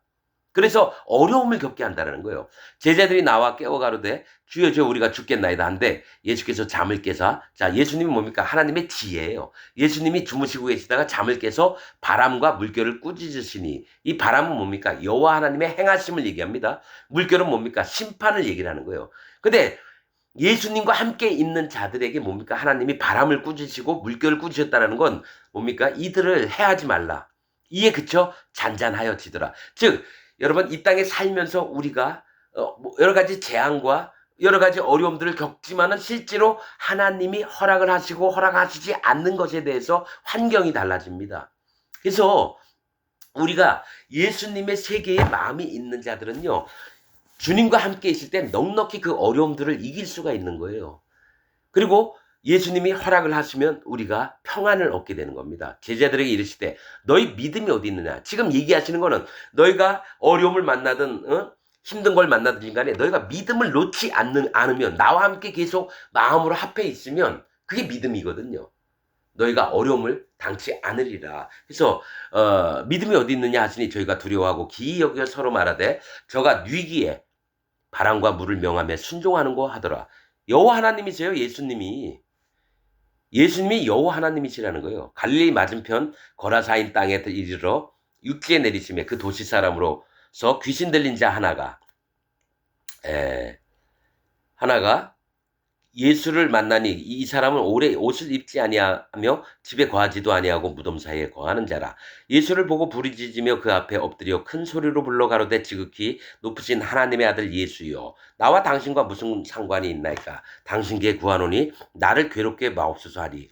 그래서 어려움을 겪게 한다는 거예요. 제자들이 나와 깨워 가로되 주여 주여 우리가 죽겠나이다 한데 예수께서 잠을 깨사 자 예수님이 뭡니까? 하나님의 지혜예요. 예수님이 주무시고 계시다가 잠을 깨서 바람과 물결을 꾸짖으시니 이 바람은 뭡니까? 여호와 하나님의 행하심을 얘기합니다. 물결은 뭡니까? 심판을 얘기를 하는 거예요. 근데 예수님과 함께 있는 자들에게 뭡니까? 하나님이 바람을 꾸짖으시고 물결을 꾸짖으셨다는 건 뭡니까? 이들을 해하지 말라. 이에 그쳐 잔잔하여지더라. 즉 여러분 이 땅에 살면서 우리가 여러 가지 재앙과 여러 가지 어려움들을 겪지만은 실제로 하나님이 허락을 하시고 허락하시지 않는 것에 대해서 환경이 달라집니다. 그래서 우리가 예수님의 세계에 마음이 있는 자들은요. 주님과 함께 있을 때 넉넉히 그 어려움들을 이길 수가 있는 거예요. 그리고 예수님이 허락을 하시면 우리가 평안을 얻게 되는 겁니다. 제자들에게 이르시되 너희 믿음이 어디 있느냐. 지금 얘기하시는 거는 너희가 어려움을 만나든 힘든 걸 만나든 간에 너희가 믿음을 놓지 않으면 나와 함께 계속 마음으로 합해 있으면 그게 믿음이거든요. 너희가 어려움을 당치 않으리라. 그래서 믿음이 어디 있느냐 하시니 저희가 두려워하고 기이 여겨 서로 말하되 저가 뉘기에 바람과 물을 명하며 순종하는 거 하더라. 여호와 하나님이세요. 예수님이 여호와 하나님이시라는 거예요. 갈릴리 맞은편 거라사인 땅에 이르러 육지에 내리시며 그 도시 사람으로서 귀신 들린 자 하나가 예수를 만나니 이 사람은 오래 옷을 입지 아니하며 집에 거하지도 아니하고 무덤 사이에 거하는 자라. 예수를 보고 부르짖으며 그 앞에 엎드려 큰 소리로 불러 가로되 지극히 높으신 하나님의 아들 예수여 나와 당신과 무슨 상관이 있나이까. 당신께 구하노니 나를 괴롭게 마옵소서 하리.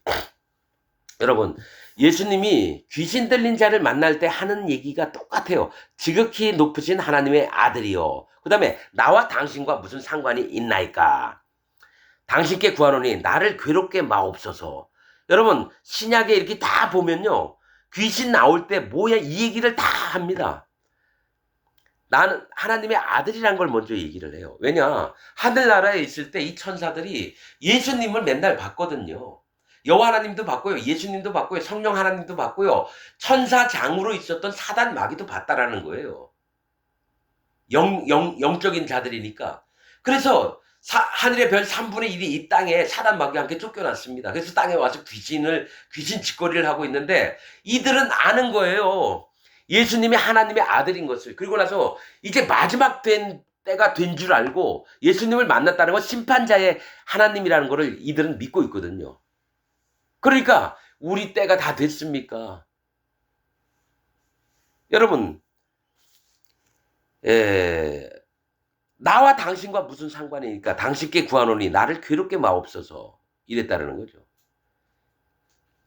여러분 예수님이 귀신 들린 자를 만날 때 하는 얘기가 똑같아요. 지극히 높으신 하나님의 아들이요. 그 다음에 나와 당신과 무슨 상관이 있나이까. 당신께 구하노니 나를 괴롭게 마옵소서. 여러분 신약에 이렇게 다 보면요. 귀신 나올 때 뭐야 이 얘기를 다 합니다. 나는 하나님의 아들이란 걸 먼저 얘기를 해요. 왜냐 하늘나라에 있을 때 이 천사들이 예수님을 맨날 봤거든요. 여호와 하나님도 봤고요. 예수님도 봤고요. 성령 하나님도 봤고요. 천사장으로 있었던 사단 마귀도 봤다라는 거예요. 영적인 자들이니까. 그래서 하늘의 별 3분의 1이 이 땅에 사단 마귀와 함께 쫓겨났습니다. 그래서 땅에 와서 귀신 짓거리를 하고 있는데 이들은 아는 거예요. 예수님이 하나님의 아들인 것을. 그리고 나서 이제 마지막 때가 된 줄 알고 예수님을 만났다는 건 심판자의 하나님이라는 것을 이들은 믿고 있거든요. 그러니까 우리 때가 다 됐습니까? 여러분, 에, 나와 당신과 무슨 상관이니까 당신께 구하노니 나를 괴롭게 마옵소서. 이랬다라는 거죠.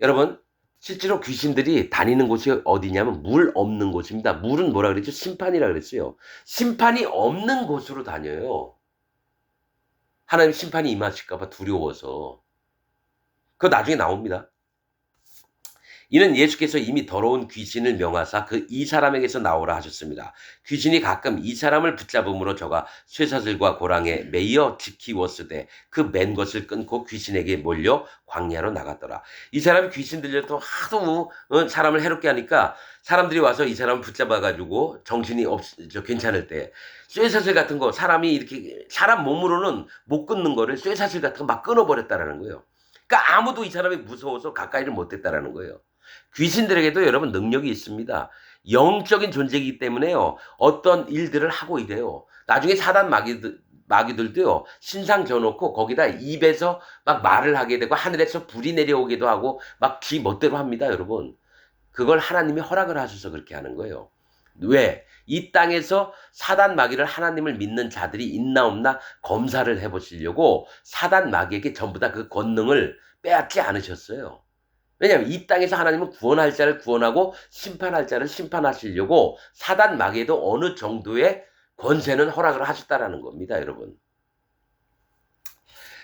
여러분, 실제로 귀신들이 다니는 곳이 어디냐면 물 없는 곳입니다. 물은 뭐라 그랬죠? 심판이라 그랬어요. 심판이 없는 곳으로 다녀요. 하나님 심판이 임하실까봐 두려워서. 그거 나중에 나옵니다. 이는 예수께서 이미 더러운 귀신을 명하사 그 이 사람에게서 나오라 하셨습니다. 귀신이 가끔 이 사람을 붙잡음으로 저가 쇠사슬과 고랑에 매여 지키웠으되 그 맨 것을 끊고 귀신에게 몰려 광야로 나갔더라. 이 사람이 귀신 들려도 하도 사람을 해롭게 하니까 사람들이 와서 이 사람을 붙잡아가지고 정신이 괜찮을 때 쇠사슬 같은 거 사람이 이렇게 사람 몸으로는 못 끊는 거를 쇠사슬 같은 거 막 끊어버렸다라는 거예요. 그러니까 아무도 이 사람이 무서워서 가까이를 못 됐다라는 거예요. 귀신들에게도 여러분 능력이 있습니다. 영적인 존재이기 때문에요. 어떤 일들을 하고 이래요. 나중에 사단 마귀들도요. 신상 져놓고 거기다 입에서 막 말을 하게 되고 하늘에서 불이 내려오기도 하고 막 지 멋대로 합니다. 여러분. 그걸 하나님이 허락을 하셔서 그렇게 하는 거예요. 왜? 이 땅에서 사단 마귀를 하나님을 믿는 자들이 있나 없나 검사를 해보시려고 사단 마귀에게 전부 다 그 권능을 빼앗지 않으셨어요. 왜냐하면 이 땅에서 하나님은 구원할 자를 구원하고 심판할 자를 심판하시려고 사단 마귀에도 어느 정도의 권세는 허락을 하셨다라는 겁니다, 여러분.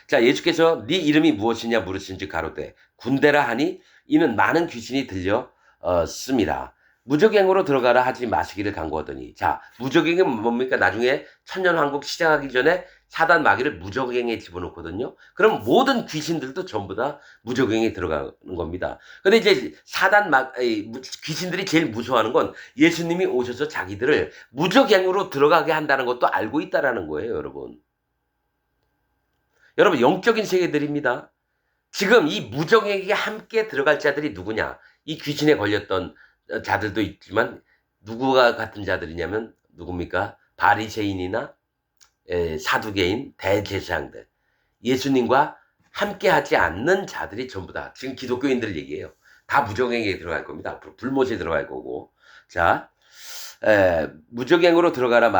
자, 예수께서 네 이름이 무엇이냐 물으신즉 가로되 군대라 하니 이는 많은 귀신이 들려 씁니다. 무적행으로 들어가라 하지 마시기를 간구하더니, 자, 무적행은 뭡니까? 나중에 천년왕국 시작하기 전에 사단 마귀를 무적행에 집어넣거든요. 그럼 모든 귀신들도 전부 다 무적행에 들어가는 겁니다. 근데 이제 귀신들이 제일 무서워하는 건 예수님이 오셔서 자기들을 무적행으로 들어가게 한다는 것도 알고 있다라는 거예요, 여러분. 여러분, 영적인 세계들입니다. 지금 이 무적행에 함께 들어갈 자들이 누구냐? 이 귀신에 걸렸던 자들도 있지만 누구가 같은 자들이냐면 누굽니까? 바리새인이나 사두개인, 대제사장들, 예수님과 함께하지 않는 자들이 전부 다 지금 기독교인들 얘기예요. 다 무적행에 들어갈 겁니다. 앞으로 불못에 들어갈 거고. 자, 무적행으로 들어가라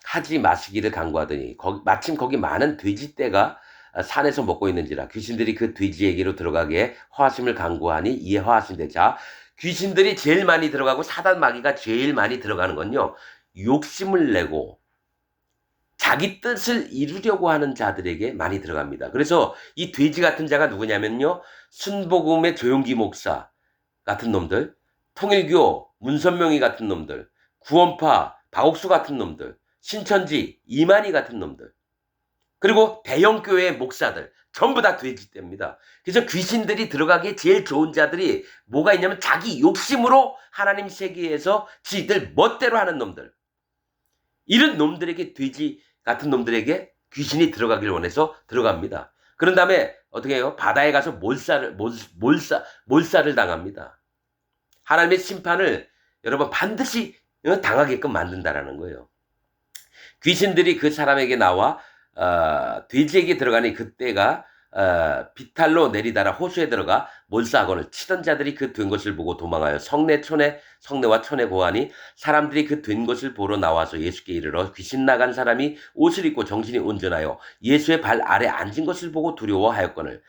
하지 마시기를 간구하더니 마침 거기 많은 돼지떼가 산에서 먹고 있는지라 귀신들이 그 돼지에게로 들어가게 허하심을 간구하니 이에 허하신대. 자, 귀신들이 제일 많이 들어가고 사단 마귀가 제일 많이 들어가는 건요. 욕심을 내고 자기 뜻을 이루려고 하는 자들에게 많이 들어갑니다. 그래서 이 돼지 같은 자가 누구냐면요. 순복음의 조용기 목사 같은 놈들, 통일교 문선명이 같은 놈들, 구원파 박옥수 같은 놈들, 신천지 이만희 같은 놈들, 그리고 대형교회 목사들 전부 다 돼지떼입니다. 그래서 귀신들이 들어가기에 제일 좋은 자들이 뭐가 있냐면 자기 욕심으로 하나님 세계에서 지들 멋대로 하는 놈들. 이런 놈들에게 돼지 같은 놈들에게 귀신이 들어가길 원해서 들어갑니다. 그런 다음에 어떻게 해요? 바다에 가서 몰살을 당합니다. 하나님의 심판을 여러분 반드시 당하게끔 만든다라는 거예요. 귀신들이 그 사람에게 나와 돼지에게 들어가니 그때가 비탈로 내리다라 호수에 들어가 몰사하거늘 치던 자들이 그 된 것을 보고 도망하여 성내와 촌에 고하니 사람들이 그 된 것을 보러 나와서 예수께 이르러 귀신 나간 사람이 옷을 입고 정신이 온전하여 예수의 발 아래 앉은 것을 보고 두려워하였거늘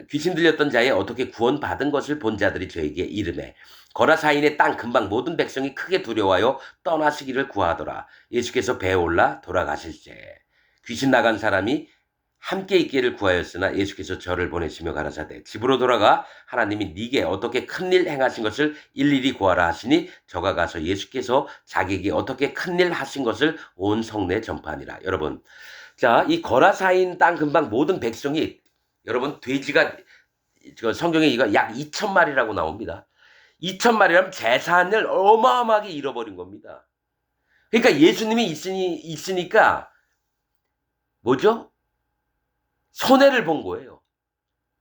귀신 들렸던 자의 어떻게 구원받은 것을 본 자들이 저에게 이르매 거라사인의 땅 근방 모든 백성이 크게 두려워하여 떠나시기를 구하더라. 예수께서 배에 올라 돌아가실세. 귀신 나간 사람이 함께 있기를 구하였으나 예수께서 저를 보내시며 가라사대 집으로 돌아가 하나님이 네게 어떻게 큰일 행하신 것을 일일이 구하라 하시니 저가 가서 예수께서 자기에게 어떻게 큰일 하신 것을 온 성내에 전파하니라. 여러분, 자, 이 거라사인 땅 근방 모든 백성이 여러분 돼지가 성경에 이거 약 2,000마리라고 나옵니다. 2,000마리라면 재산을 어마어마하게 잃어버린 겁니다. 그러니까 예수님이 있으니까 뭐죠? 손해를 본 거예요.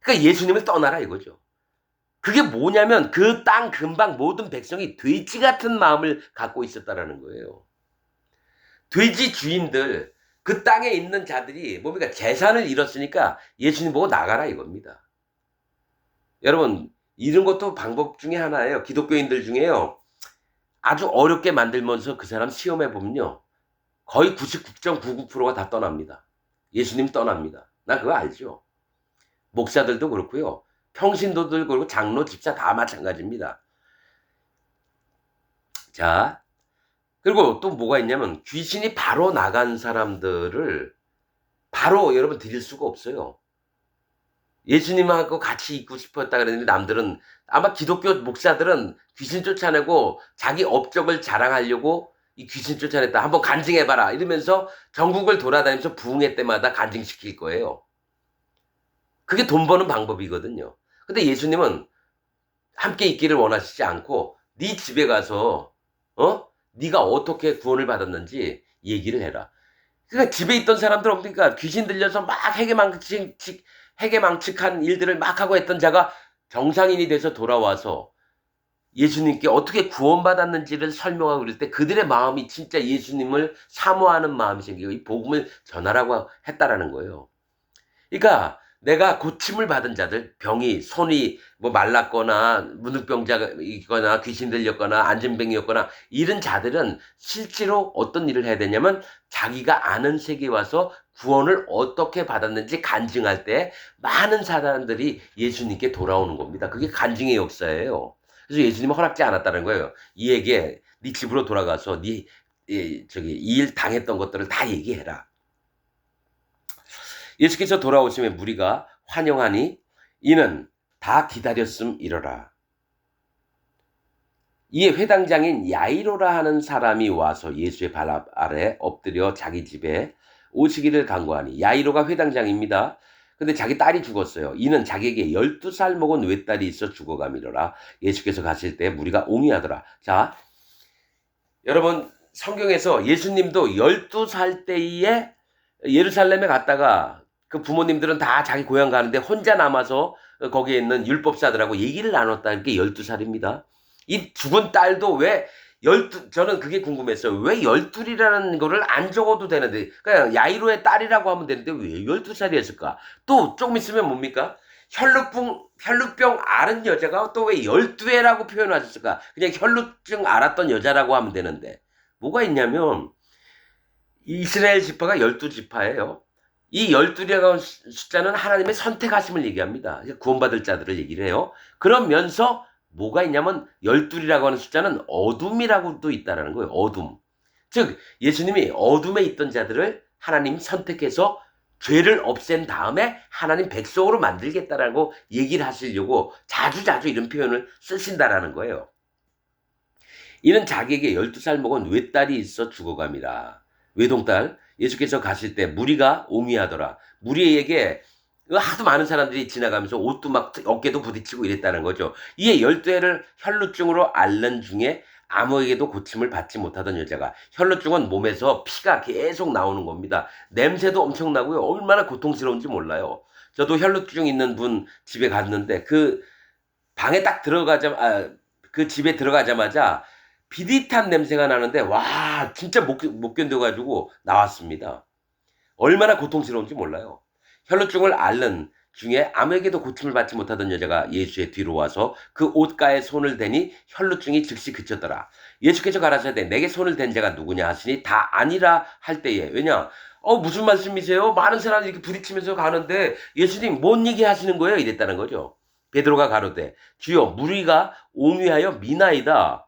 그러니까 예수님을 떠나라 이거죠. 그게 뭐냐면 그 땅 근방 모든 백성이 돼지 같은 마음을 갖고 있었다라는 거예요. 돼지 주인들, 그 땅에 있는 자들이 뭡니까? 재산을 잃었으니까 예수님 보고 나가라 이겁니다. 여러분, 이런 것도 방법 중에 하나예요. 기독교인들 중에요. 아주 어렵게 만들면서 그 사람 시험해 보면요. 거의 99.99%가 다 떠납니다. 예수님 떠납니다. 나 그거 알죠. 목사들도 그렇고요. 평신도들 그리고 장로, 집사 다 마찬가지입니다. 자, 그리고 또 뭐가 있냐면 귀신이 바로 나간 사람들을 바로 여러분 드릴 수가 없어요. 예수님하고 같이 있고 싶었다 그랬는데 남들은 아마 기독교 목사들은 귀신 쫓아내고 자기 업적을 자랑하려고 이 귀신 쫓아냈다. 한번 간증해봐라. 이러면서 전국을 돌아다니면서 부흥회 때마다 간증시킬 거예요. 그게 돈 버는 방법이거든요. 근데 예수님은 함께 있기를 원하시지 않고 네 집에 가서 네가 어떻게 구원을 받았는지 얘기를 해라. 그러니까 집에 있던 사람들 그러니까 귀신 들려서 막 해괴망측한 일들을 막 하고 했던 자가 정상인이 돼서 돌아와서 예수님께 어떻게 구원받았는지를 설명하고 그럴 때 그들의 마음이 진짜 예수님을 사모하는 마음이 생기고 이 복음을 전하라고 했다라는 거예요. 그러니까 내가 고침을 받은 자들, 병이, 손이 뭐 말랐거나 문득병자거나 귀신 들렸거나 안진병이었거나 이런 자들은 실제로 어떤 일을 해야 되냐면 자기가 아는 세계에 와서 구원을 어떻게 받았는지 간증할 때 많은 사람들이 예수님께 돌아오는 겁니다. 그게 간증의 역사예요. 그래서 예수님은 허락지 않았다는 거예요. 이에게 네 집으로 돌아가서 이 일 당했던 것들을 다 얘기해라. 예수께서 돌아오시면 무리가 환영하니 이는 다 기다렸음이러라. 이에 회당장인 야이로라 하는 사람이 와서 예수의 발 아래 엎드려 자기 집에 오시기를 간구하니 야이로가 회당장입니다. 근데 자기 딸이 죽었어요. 이는 자기에게 12살 먹은 외딸이 있어 죽어가미러라. 예수께서 가실 때 무리가 옹이하더라. 자, 여러분 성경에서 예수님도 12살 때에 예루살렘에 갔다가 그 부모님들은 다 자기 고향 가는데 혼자 남아서 거기에 있는 율법사들하고 얘기를 나눴다는 게 12살입니다. 이 죽은 딸도 왜 저는 그게 궁금했어요. 왜 12이라는 거를 안 적어도 되는데, 그냥 야이로의 딸이라고 하면 되는데 왜 12살이었을까? 또 조금 있으면 뭡니까? 혈루병 앓은 여자가 또 왜 12회라고 표현하셨을까? 그냥 혈루증 앓았던 여자라고 하면 되는데, 뭐가 있냐면, 이스라엘 지파가 12지파예요. 이 12라는 숫자는 하나님의 선택하심을 얘기합니다. 구원받을 자들을 얘기를 해요. 그러면서 뭐가 있냐면 12이라고 하는 숫자는 어둠이라고도 있다는 거예요. 어둠. 즉 예수님이 어둠에 있던 자들을 하나님 선택해서 죄를 없앤 다음에 하나님 백성으로 만들겠다라고 얘기를 하시려고 자주자주 이런 표현을 쓰신다라는 거예요. 이는 자기에게 12살 먹은 외딸이 있어 죽어갑니다. 외동딸 예수께서 가실 때 무리가 옹이하더라. 무리에게 하도 많은 사람들이 지나가면서 옷도 막 어깨도 부딪히고 이랬다는 거죠. 이에 12회를 혈루증으로 앓는 중에 아무에게도 고침을 받지 못하던 여자가 혈루증은 몸에서 피가 계속 나오는 겁니다. 냄새도 엄청나고요. 얼마나 고통스러운지 몰라요. 저도 혈루증 있는 분 집에 갔는데 그 방에 딱 그 집에 들어가자마자 비릿한 냄새가 나는데 와 진짜 못 견뎌가지고 나왔습니다. 얼마나 고통스러운지 몰라요. 혈루증을 앓는 중에 아무에게도 고침을 받지 못하던 여자가 예수의 뒤로 와서 그 옷가에 손을 대니 혈루증이 즉시 그쳤더라. 예수께서 가라사대 내게 손을 댄 자가 누구냐 하시니 다 아니라 할 때에 왜냐 무슨 말씀이세요? 많은 사람들이 이렇게 부딪히면서 가는데 예수님 뭔 얘기 하시는 거예요? 이랬다는 거죠. 베드로가 가로되 주여 무리가 옹위하여 미나이다.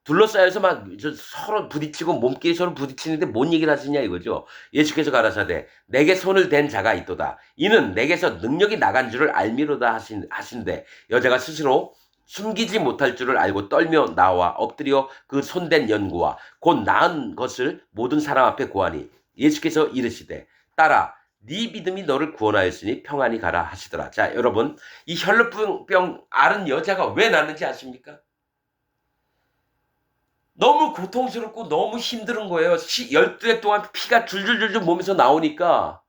둘러싸여서 막 서로 부딪히고 몸끼리 서로 부딪히는데 뭔 얘기를 하시냐 이거죠. 예수께서 가라사대 내게 손을 댄 자가 있도다. 이는 내게서 능력이 나간 줄을 알미로다 하신대 여자가 스스로 숨기지 못할 줄을 알고 떨며 나와 엎드려 그 손댄 연고와 곧 나은 것을 모든 사람 앞에 고하니 예수께서 이르시되 딸아 네 믿음이 너를 구원하였으니 평안히 가라 하시더라. 자 여러분 이 혈루병 앓은 여자가 왜 났는지 아십니까? 너무 고통스럽고 너무 힘든 거예요. 12회 동안 피가 줄줄줄줄 몸에서 나오니까.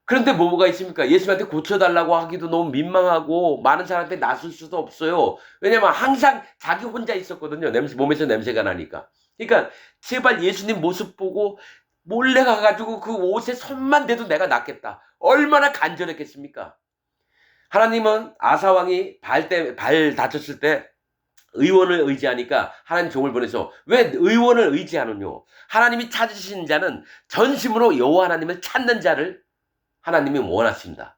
그런데 뭐가 있습니까? 예수님한테 고쳐달라고 하기도 너무 민망하고 많은 사람한테 나설 수도 없어요. 왜냐면 항상 자기 혼자 있었거든요. 몸에서 냄새가 나니까. 그러니까 제발 예수님 모습 보고 몰래 가가지고 그 옷에 손만 대도 내가 낫겠다. 얼마나 간절했겠습니까? 하나님은 아사 왕이 발 다쳤을 때 의원을 의지하니까 하나님 종을 보내서 왜 의원을 의지하느뇨? 하나님이 찾으시는 자는 전심으로 여호와 하나님을 찾는 자를 하나님이 원하신다.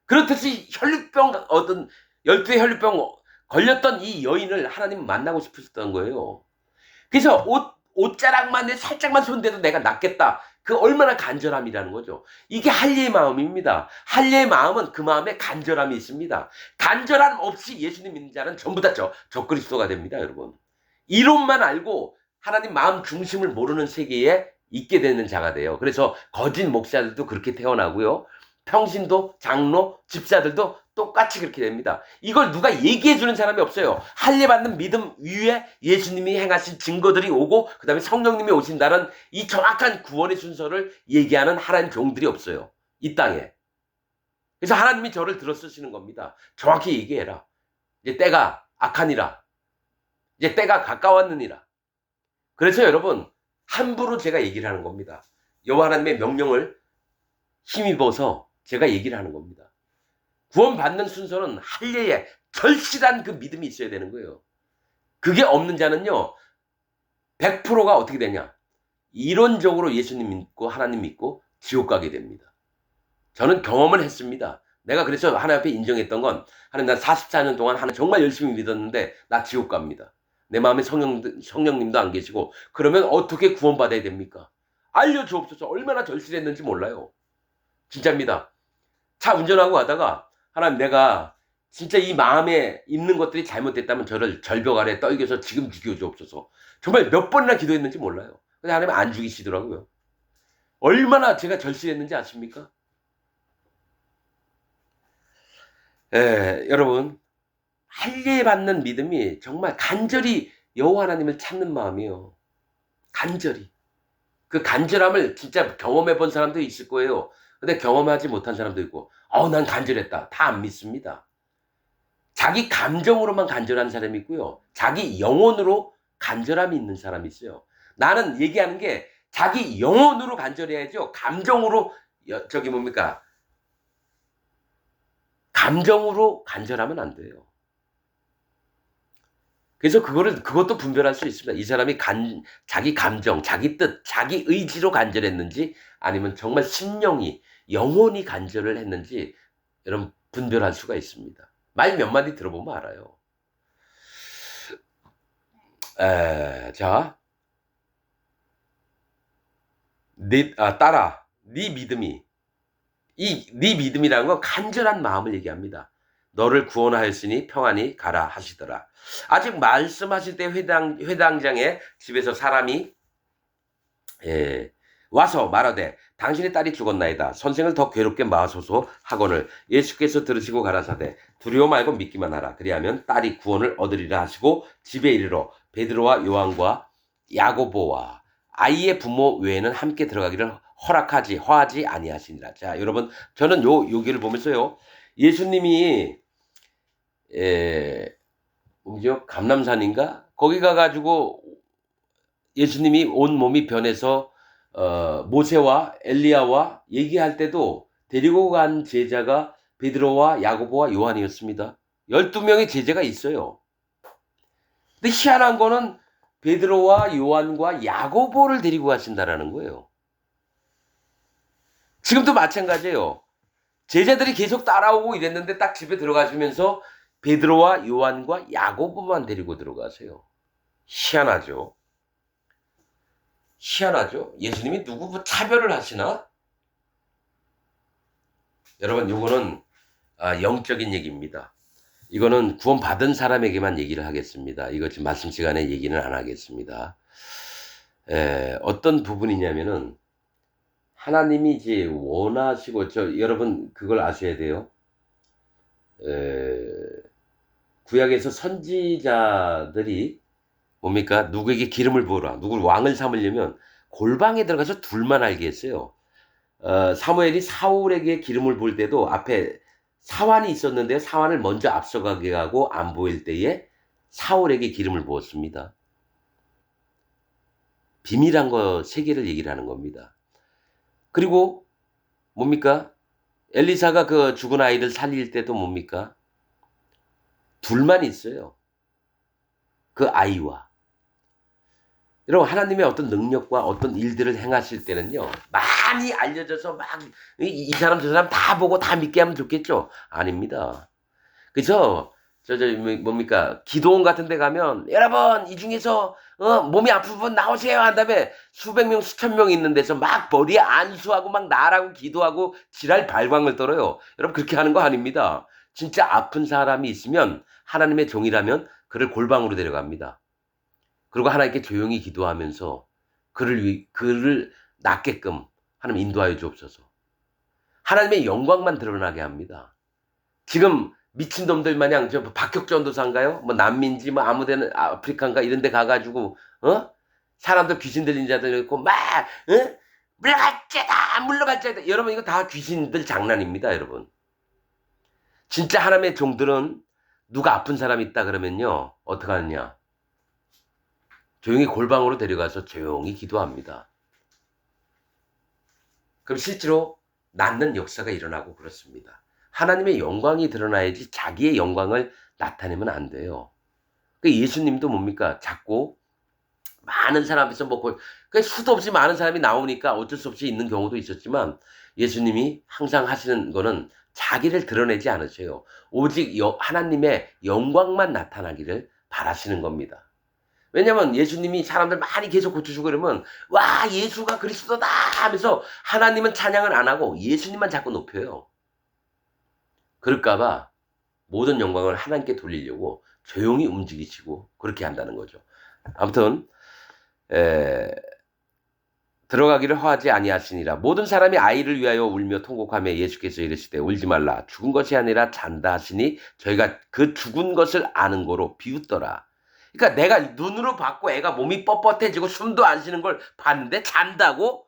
그렇듯이 혈류병 얻은 12의 혈류병 걸렸던 이 여인을 하나님 만나고 싶으셨던 거예요. 그래서 옷자락만 살짝만 손대도 내가 낫겠다. 그 얼마나 간절함이라는 거죠. 이게 할례의 마음입니다. 할례의 마음은 그 마음에 간절함이 있습니다. 간절함 없이 예수님 믿는 자는 전부 다 저 그리스도가 됩니다, 여러분. 이론만 알고 하나님 마음 중심을 모르는 세계에 있게 되는 자가 돼요. 그래서 거짓 목사들도 그렇게 태어나고요. 평신도, 장로, 집사들도 똑같이 그렇게 됩니다. 이걸 누가 얘기해 주는 사람이 없어요. 할례 받는 믿음 위에 예수님이 행하신 증거들이 오고 그 다음에 성령님이 오신다는 이 정확한 구원의 순서를 얘기하는 하나님 종들이 없어요. 이 땅에. 그래서 하나님이 저를 들어 쓰시는 겁니다. 정확히 얘기해라. 이제 때가 악하니라. 이제 때가 가까웠느니라. 그래서 여러분 함부로 제가 얘기를 하는 겁니다. 여호와 하나님의 명령을 힘입어서 제가 얘기를 하는 겁니다. 구원받는 순서는 할례에 절실한 그 믿음이 있어야 되는 거예요. 그게 없는 자는요, 100%가 어떻게 되냐? 이론적으로 예수님 믿고 하나님 믿고 지옥 가게 됩니다. 저는 경험을 했습니다. 내가 그래서 하나님 앞에 인정했던 건 하나님 난 44년 동안 하나님 정말 열심히 믿었는데 나 지옥 갑니다. 내 마음에 성령님도 안 계시고 그러면 어떻게 구원받아야 됩니까? 알려주옵소서. 얼마나 절실했는지 몰라요. 진짜입니다. 차 운전하고 가다가 하나님 내가 진짜 이 마음에 있는 것들이 잘못됐다면 저를 절벽 아래 떨겨서 지금 죽여주옵소서. 정말 몇 번이나 기도했는지 몰라요. 근데 하나님 안 죽이시더라고요. 얼마나 제가 절실했는지 아십니까? 여러분 할례 받는 믿음이 정말 간절히 여호와 하나님을 찾는 마음이에요. 간절히. 그 간절함을 진짜 경험해 본 사람도 있을 거예요. 근데 경험하지 못한 사람도 있고 난 간절했다. 다 안 믿습니다. 자기 감정으로만 간절한 사람이 있고요. 자기 영혼으로 간절함이 있는 사람이 있어요. 나는 얘기하는 게 자기 영혼으로 간절해야죠. 감정으로 감정으로 간절하면 안 돼요. 그래서 그것도 분별할 수 있습니다. 이 사람이 자기 감정, 자기 뜻, 자기 의지로 간절했는지 아니면 정말 심령이, 영혼이 간절을 했는지 여러분 분별할 수가 있습니다. 말 몇 마디 들어보면 알아요. 자, 따라, 네 믿음이, 네 믿음이라는 건 간절한 마음을 얘기합니다. 너를 구원하였으니 평안히 가라 하시더라. 아직 말씀하실 때 회당장에 집에서 사람이 와서 말하되 당신의 딸이 죽었나이다. 선생을 더 괴롭게 마소서 하거늘 예수께서 들으시고 가라사대 두려워 말고 믿기만 하라. 그리하면 딸이 구원을 얻으리라 하시고 집에 이르러 베드로와 요한과 야고보와 아이의 부모 외에는 함께 들어가기를 허하지 아니하시니라. 자, 여러분 저는 여기를 보면서요. 예수님이 감남산인가? 거기 가가지고 예수님이 온 몸이 변해서 모세와 엘리야와 얘기할 때도 데리고 간 제자가 베드로와 야고보와 요한이었습니다. 12명의 제자가 있어요. 근데 희한한 거는 베드로와 요한과 야고보를 데리고 가신다라는 거예요. 지금도 마찬가지예요. 제자들이 계속 따라오고 이랬는데 딱 집에 들어가시면서 베드로와 요한과 야고보만 데리고 들어가세요. 희한하죠. 예수님이 누구 차별을 하시나? 여러분 이거는 영적인 얘기입니다. 이거는 구원받은 사람에게만 얘기를 하겠습니다. 이거 지금 말씀 시간에 얘기는 안 하겠습니다. 어떤 부분이냐면은 하나님이 이제 원하시고 여러분 그걸 아셔야 돼요. 구약에서 선지자들이 뭡니까? 누구에게 기름을 부어라. 누굴 왕을 삼으려면 골방에 들어가서 둘만 알게 했어요. 사무엘이 사울에게 기름을 부을 때도 앞에 사환이 있었는데 사환을 먼저 앞서가게 하고 안 보일 때에 사울에게 기름을 부었습니다. 비밀한 거 세 개를 얘기를 하는 겁니다. 그리고 뭡니까? 엘리사가 그 죽은 아이를 살릴 때도 뭡니까? 둘만 있어요. 그 아이와. 여러분 하나님의 어떤 능력과 어떤 일들을 행하실 때는요. 많이 알려져서 막 이 사람 저 사람 다 보고 다 믿게 하면 좋겠죠? 아닙니다. 그죠? 뭡니까? 기도원 같은 데 가면 여러분 이 중에서 몸이 아픈 분 나오세요 한 다음에 수백 명 수천 명 있는 데서 막 머리에 안수하고 막 나라고 기도하고 지랄 발광을 떨어요. 여러분 그렇게 하는 거 아닙니다. 진짜 아픈 사람이 있으면 하나님의 종이라면 그를 골방으로 데려갑니다. 그리고 하나님께 조용히 기도하면서 그를 낫게끔 하나님 인도하여 주옵소서. 하나님의 영광만 드러나게 합니다. 지금 미친놈들 마냥 저 박혁 전도사인가요? 뭐 난민지 뭐 아무데나 아프리카인가 이런 데 가가지고 사람들 귀신 들린 자들 있고 막 물러갈 자다 여러분 이거 다 귀신들 장난입니다. 여러분 진짜 하나님의 종들은 누가 아픈 사람 있다 그러면요 어떻게 하느냐 조용히 골방으로 데려가서 조용히 기도합니다. 그럼 실제로 낫는 역사가 일어나고 그렇습니다. 하나님의 영광이 드러나야지 자기의 영광을 나타내면 안 돼요. 예수님도 뭡니까? 자꾸 많은 사람 앞에서 수도 없이 많은 사람이 나오니까 어쩔 수 없이 있는 경우도 있었지만 예수님이 항상 하시는 거는 자기를 드러내지 않으세요. 오직 하나님의 영광만 나타나기를 바라시는 겁니다. 왜냐면 예수님이 사람들 많이 계속 고쳐주고 그러면 와 예수가 그리스도다 하면서 하나님은 찬양을 안 하고 예수님만 자꾸 높여요. 그럴까봐 모든 영광을 하나님께 돌리려고 조용히 움직이시고 그렇게 한다는 거죠. 아무튼 들어가기를 허하지 아니하시니라. 모든 사람이 아이를 위하여 울며 통곡하며 예수께서 이르시되 울지 말라. 죽은 것이 아니라 잔다 하시니 저희가 그 죽은 것을 아는 거로 비웃더라. 그러니까 내가 눈으로 봤고 애가 몸이 뻣뻣해지고 숨도 안 쉬는 걸 봤는데 잔다고?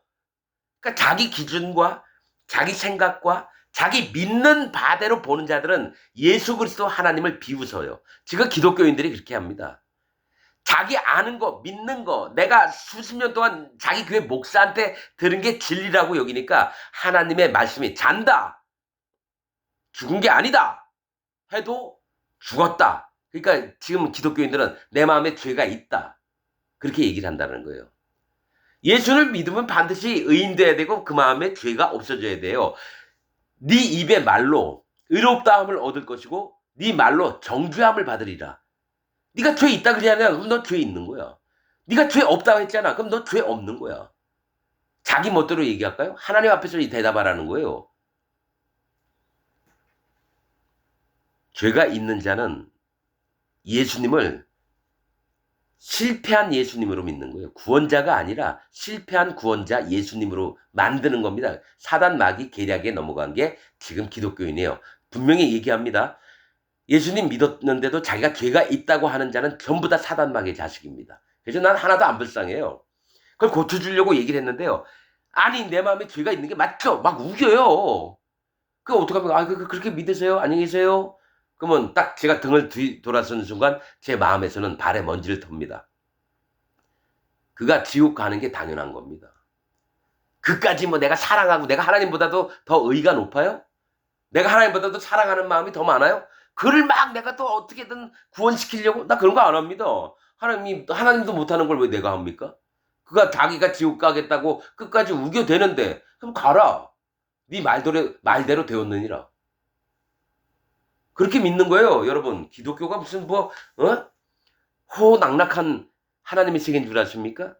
그러니까 자기 기준과 자기 생각과 자기 믿는 바대로 보는 자들은 예수 그리스도 하나님을 비웃어요. 지금 기독교인들이 그렇게 합니다. 자기 아는 거, 믿는 거, 내가 수십 년 동안 자기 교회 목사한테 들은 게 진리라고 여기니까 하나님의 말씀이 잔다. 죽은 게 아니다. 해도 죽었다. 그러니까 지금 기독교인들은 내 마음에 죄가 있다. 그렇게 얘기를 한다는 거예요. 예수를 믿으면 반드시 의인돼야 되고 그 마음에 죄가 없어져야 돼요. 네 입의 말로 의롭다함을 얻을 것이고 네 말로 정죄함을 받으리라. 네가 죄 있다 그러잖아. 그럼 너 죄 있는 거야. 네가 죄 없다고 했잖아. 그럼 너 죄 없는 거야. 자기 멋대로 얘기할까요? 하나님 앞에서 대답하라는 거예요. 죄가 있는 자는 예수님을 실패한 예수님으로 믿는 거예요. 구원자가 아니라 실패한 구원자 예수님으로 만드는 겁니다. 사단 마귀 계략에 넘어간 게 지금 기독교인이에요. 분명히 얘기합니다. 예수님 믿었는데도 자기가 죄가 있다고 하는 자는 전부 다 사단 마귀의 자식입니다. 그래서 난 하나도 안 불쌍해요. 그걸 고쳐주려고 얘기를 했는데요. 아니 내 마음에 죄가 있는 게 맞죠? 막 우겨요. 그 어떡하면 그렇게 믿으세요? 안녕히 계세요? 그러면 딱 제가 등을 돌아서는 순간 제 마음에서는 발에 먼지를 텁니다. 그가 지옥 가는 게 당연한 겁니다. 그까지 뭐 내가 사랑하고 내가 하나님보다도 더 의가 높아요? 내가 하나님보다도 사랑하는 마음이 더 많아요? 그를 막 내가 또 어떻게든 구원시키려고? 나 그런 거 안 합니다. 하나님도 못하는 걸 왜 내가 합니까? 그가 자기가 지옥 가겠다고 끝까지 우겨대는데 그럼 가라. 네 말대로 되었느니라. 그렇게 믿는 거예요, 여러분. 기독교가 무슨 호낙락한 하나님의 세계인 줄 아십니까?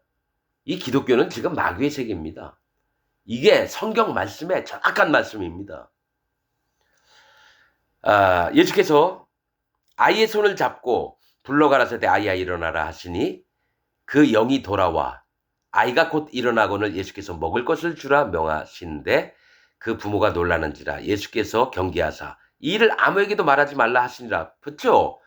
이 기독교는 지금 마귀의 세계입니다. 이게 성경 말씀의 정확한 말씀입니다. 예수께서 아이의 손을 잡고 불러가라사대 아이야 일어나라 하시니 그 영이 돌아와 아이가 곧 일어나거늘 예수께서 먹을 것을 주라 명하시는데 그 부모가 놀라는지라 예수께서 경계하사 이 일을 아무에게도 말하지 말라 하시니라. 그렇죠?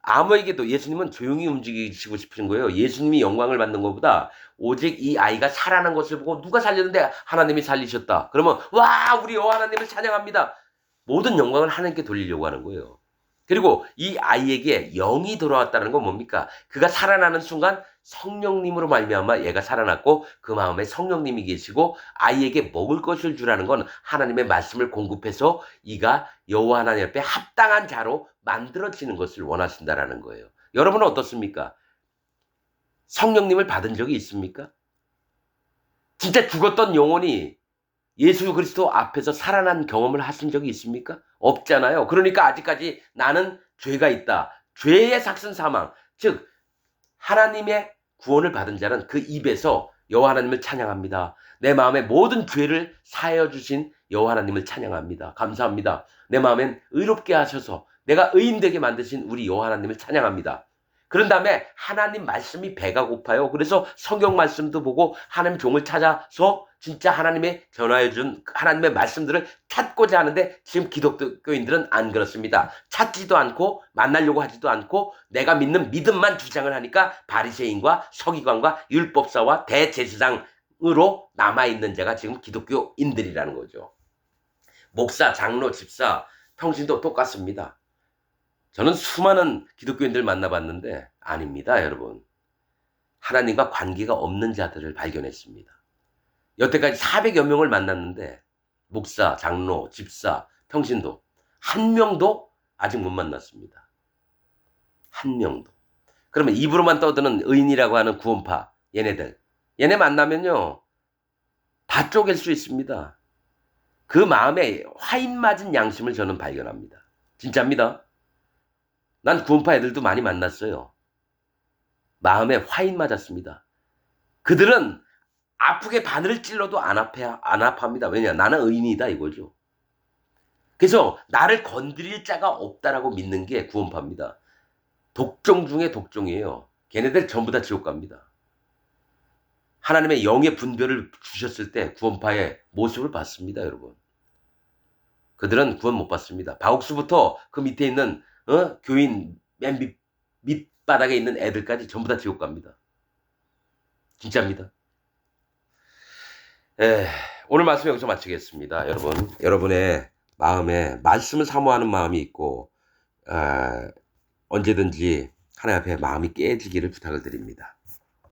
아무에게도 예수님은 조용히 움직이시고 싶으신 거예요. 예수님이 영광을 받는 것보다 오직 이 아이가 살아난 것을 보고 누가 살렸는데 하나님이 살리셨다. 그러면 와 우리 여호와 하나님을 찬양합니다. 모든 영광을 하나님께 돌리려고 하는 거예요. 그리고 이 아이에게 영이 돌아왔다는 건 뭡니까? 그가 살아나는 순간 성령님으로 말미암아 얘가 살아났고 그 마음에 성령님이 계시고 아이에게 먹을 것을 주라는 건 하나님의 말씀을 공급해서 이가 여호와 하나님 앞에 합당한 자로 만들어지는 것을 원하신다라는 거예요. 여러분은 어떻습니까? 성령님을 받은 적이 있습니까? 진짜 죽었던 영혼이 예수 그리스도 앞에서 살아난 경험을 하신 적이 있습니까? 없잖아요. 그러니까 아직까지 나는 죄가 있다. 죄의 삭슨 사망, 즉 하나님의 구원을 받은 자는 그 입에서 여호와 하나님을 찬양합니다. 내 마음의 모든 죄를 사하여 주신 여호와 하나님을 찬양합니다. 감사합니다. 내 마음엔 의롭게 하셔서 내가 의인되게 만드신 우리 여호와 하나님을 찬양합니다. 그런 다음에 하나님 말씀이 배가 고파요. 그래서 성경 말씀도 보고 하나님 종을 찾아서 진짜 하나님의 전화해 준 하나님의 말씀들을 찾고자 하는데 지금 기독교인들은 안 그렇습니다. 찾지도 않고 만나려고 하지도 않고 내가 믿는 믿음만 주장을 하니까 바리새인과 서기관과 율법사와 대제사장으로 남아있는 자가 지금 기독교인들이라는 거죠. 목사, 장로, 집사, 평신도 똑같습니다. 저는 수많은 기독교인들 만나봤는데 아닙니다, 여러분. 하나님과 관계가 없는 자들을 발견했습니다. 여태까지 400여 명을 만났는데 목사, 장로, 집사, 평신도 한 명도 아직 못 만났습니다. 한 명도. 그러면 입으로만 떠드는 의인이라고 하는 구원파 얘네 만나면요 다 쪼갤 수 있습니다. 그 마음에 화인 맞은 양심을 저는 발견합니다. 진짜입니다. 난 구원파 애들도 많이 만났어요. 마음에 화인 맞았습니다. 그들은 아프게 바늘을 찔러도 안 아파합니다. 왜냐? 나는 의인이다 이거죠. 그래서 나를 건드릴 자가 없다라고 믿는 게 구원파입니다. 독종 중에 독종이에요. 걔네들 전부 다 지옥 갑니다. 하나님의 영의 분별을 주셨을 때 구원파의 모습을 봤습니다, 여러분. 그들은 구원 못 받습니다. 바옥수부터 그 밑에 있는 교인 맨 밑바닥에 있는 애들까지 전부 다 지옥 갑니다. 진짜입니다. 오늘 말씀 여기서 마치겠습니다. 여러분의 마음에 말씀을 사모하는 마음이 있고 언제든지 하나님 앞에 마음이 깨지기를 부탁을 드립니다.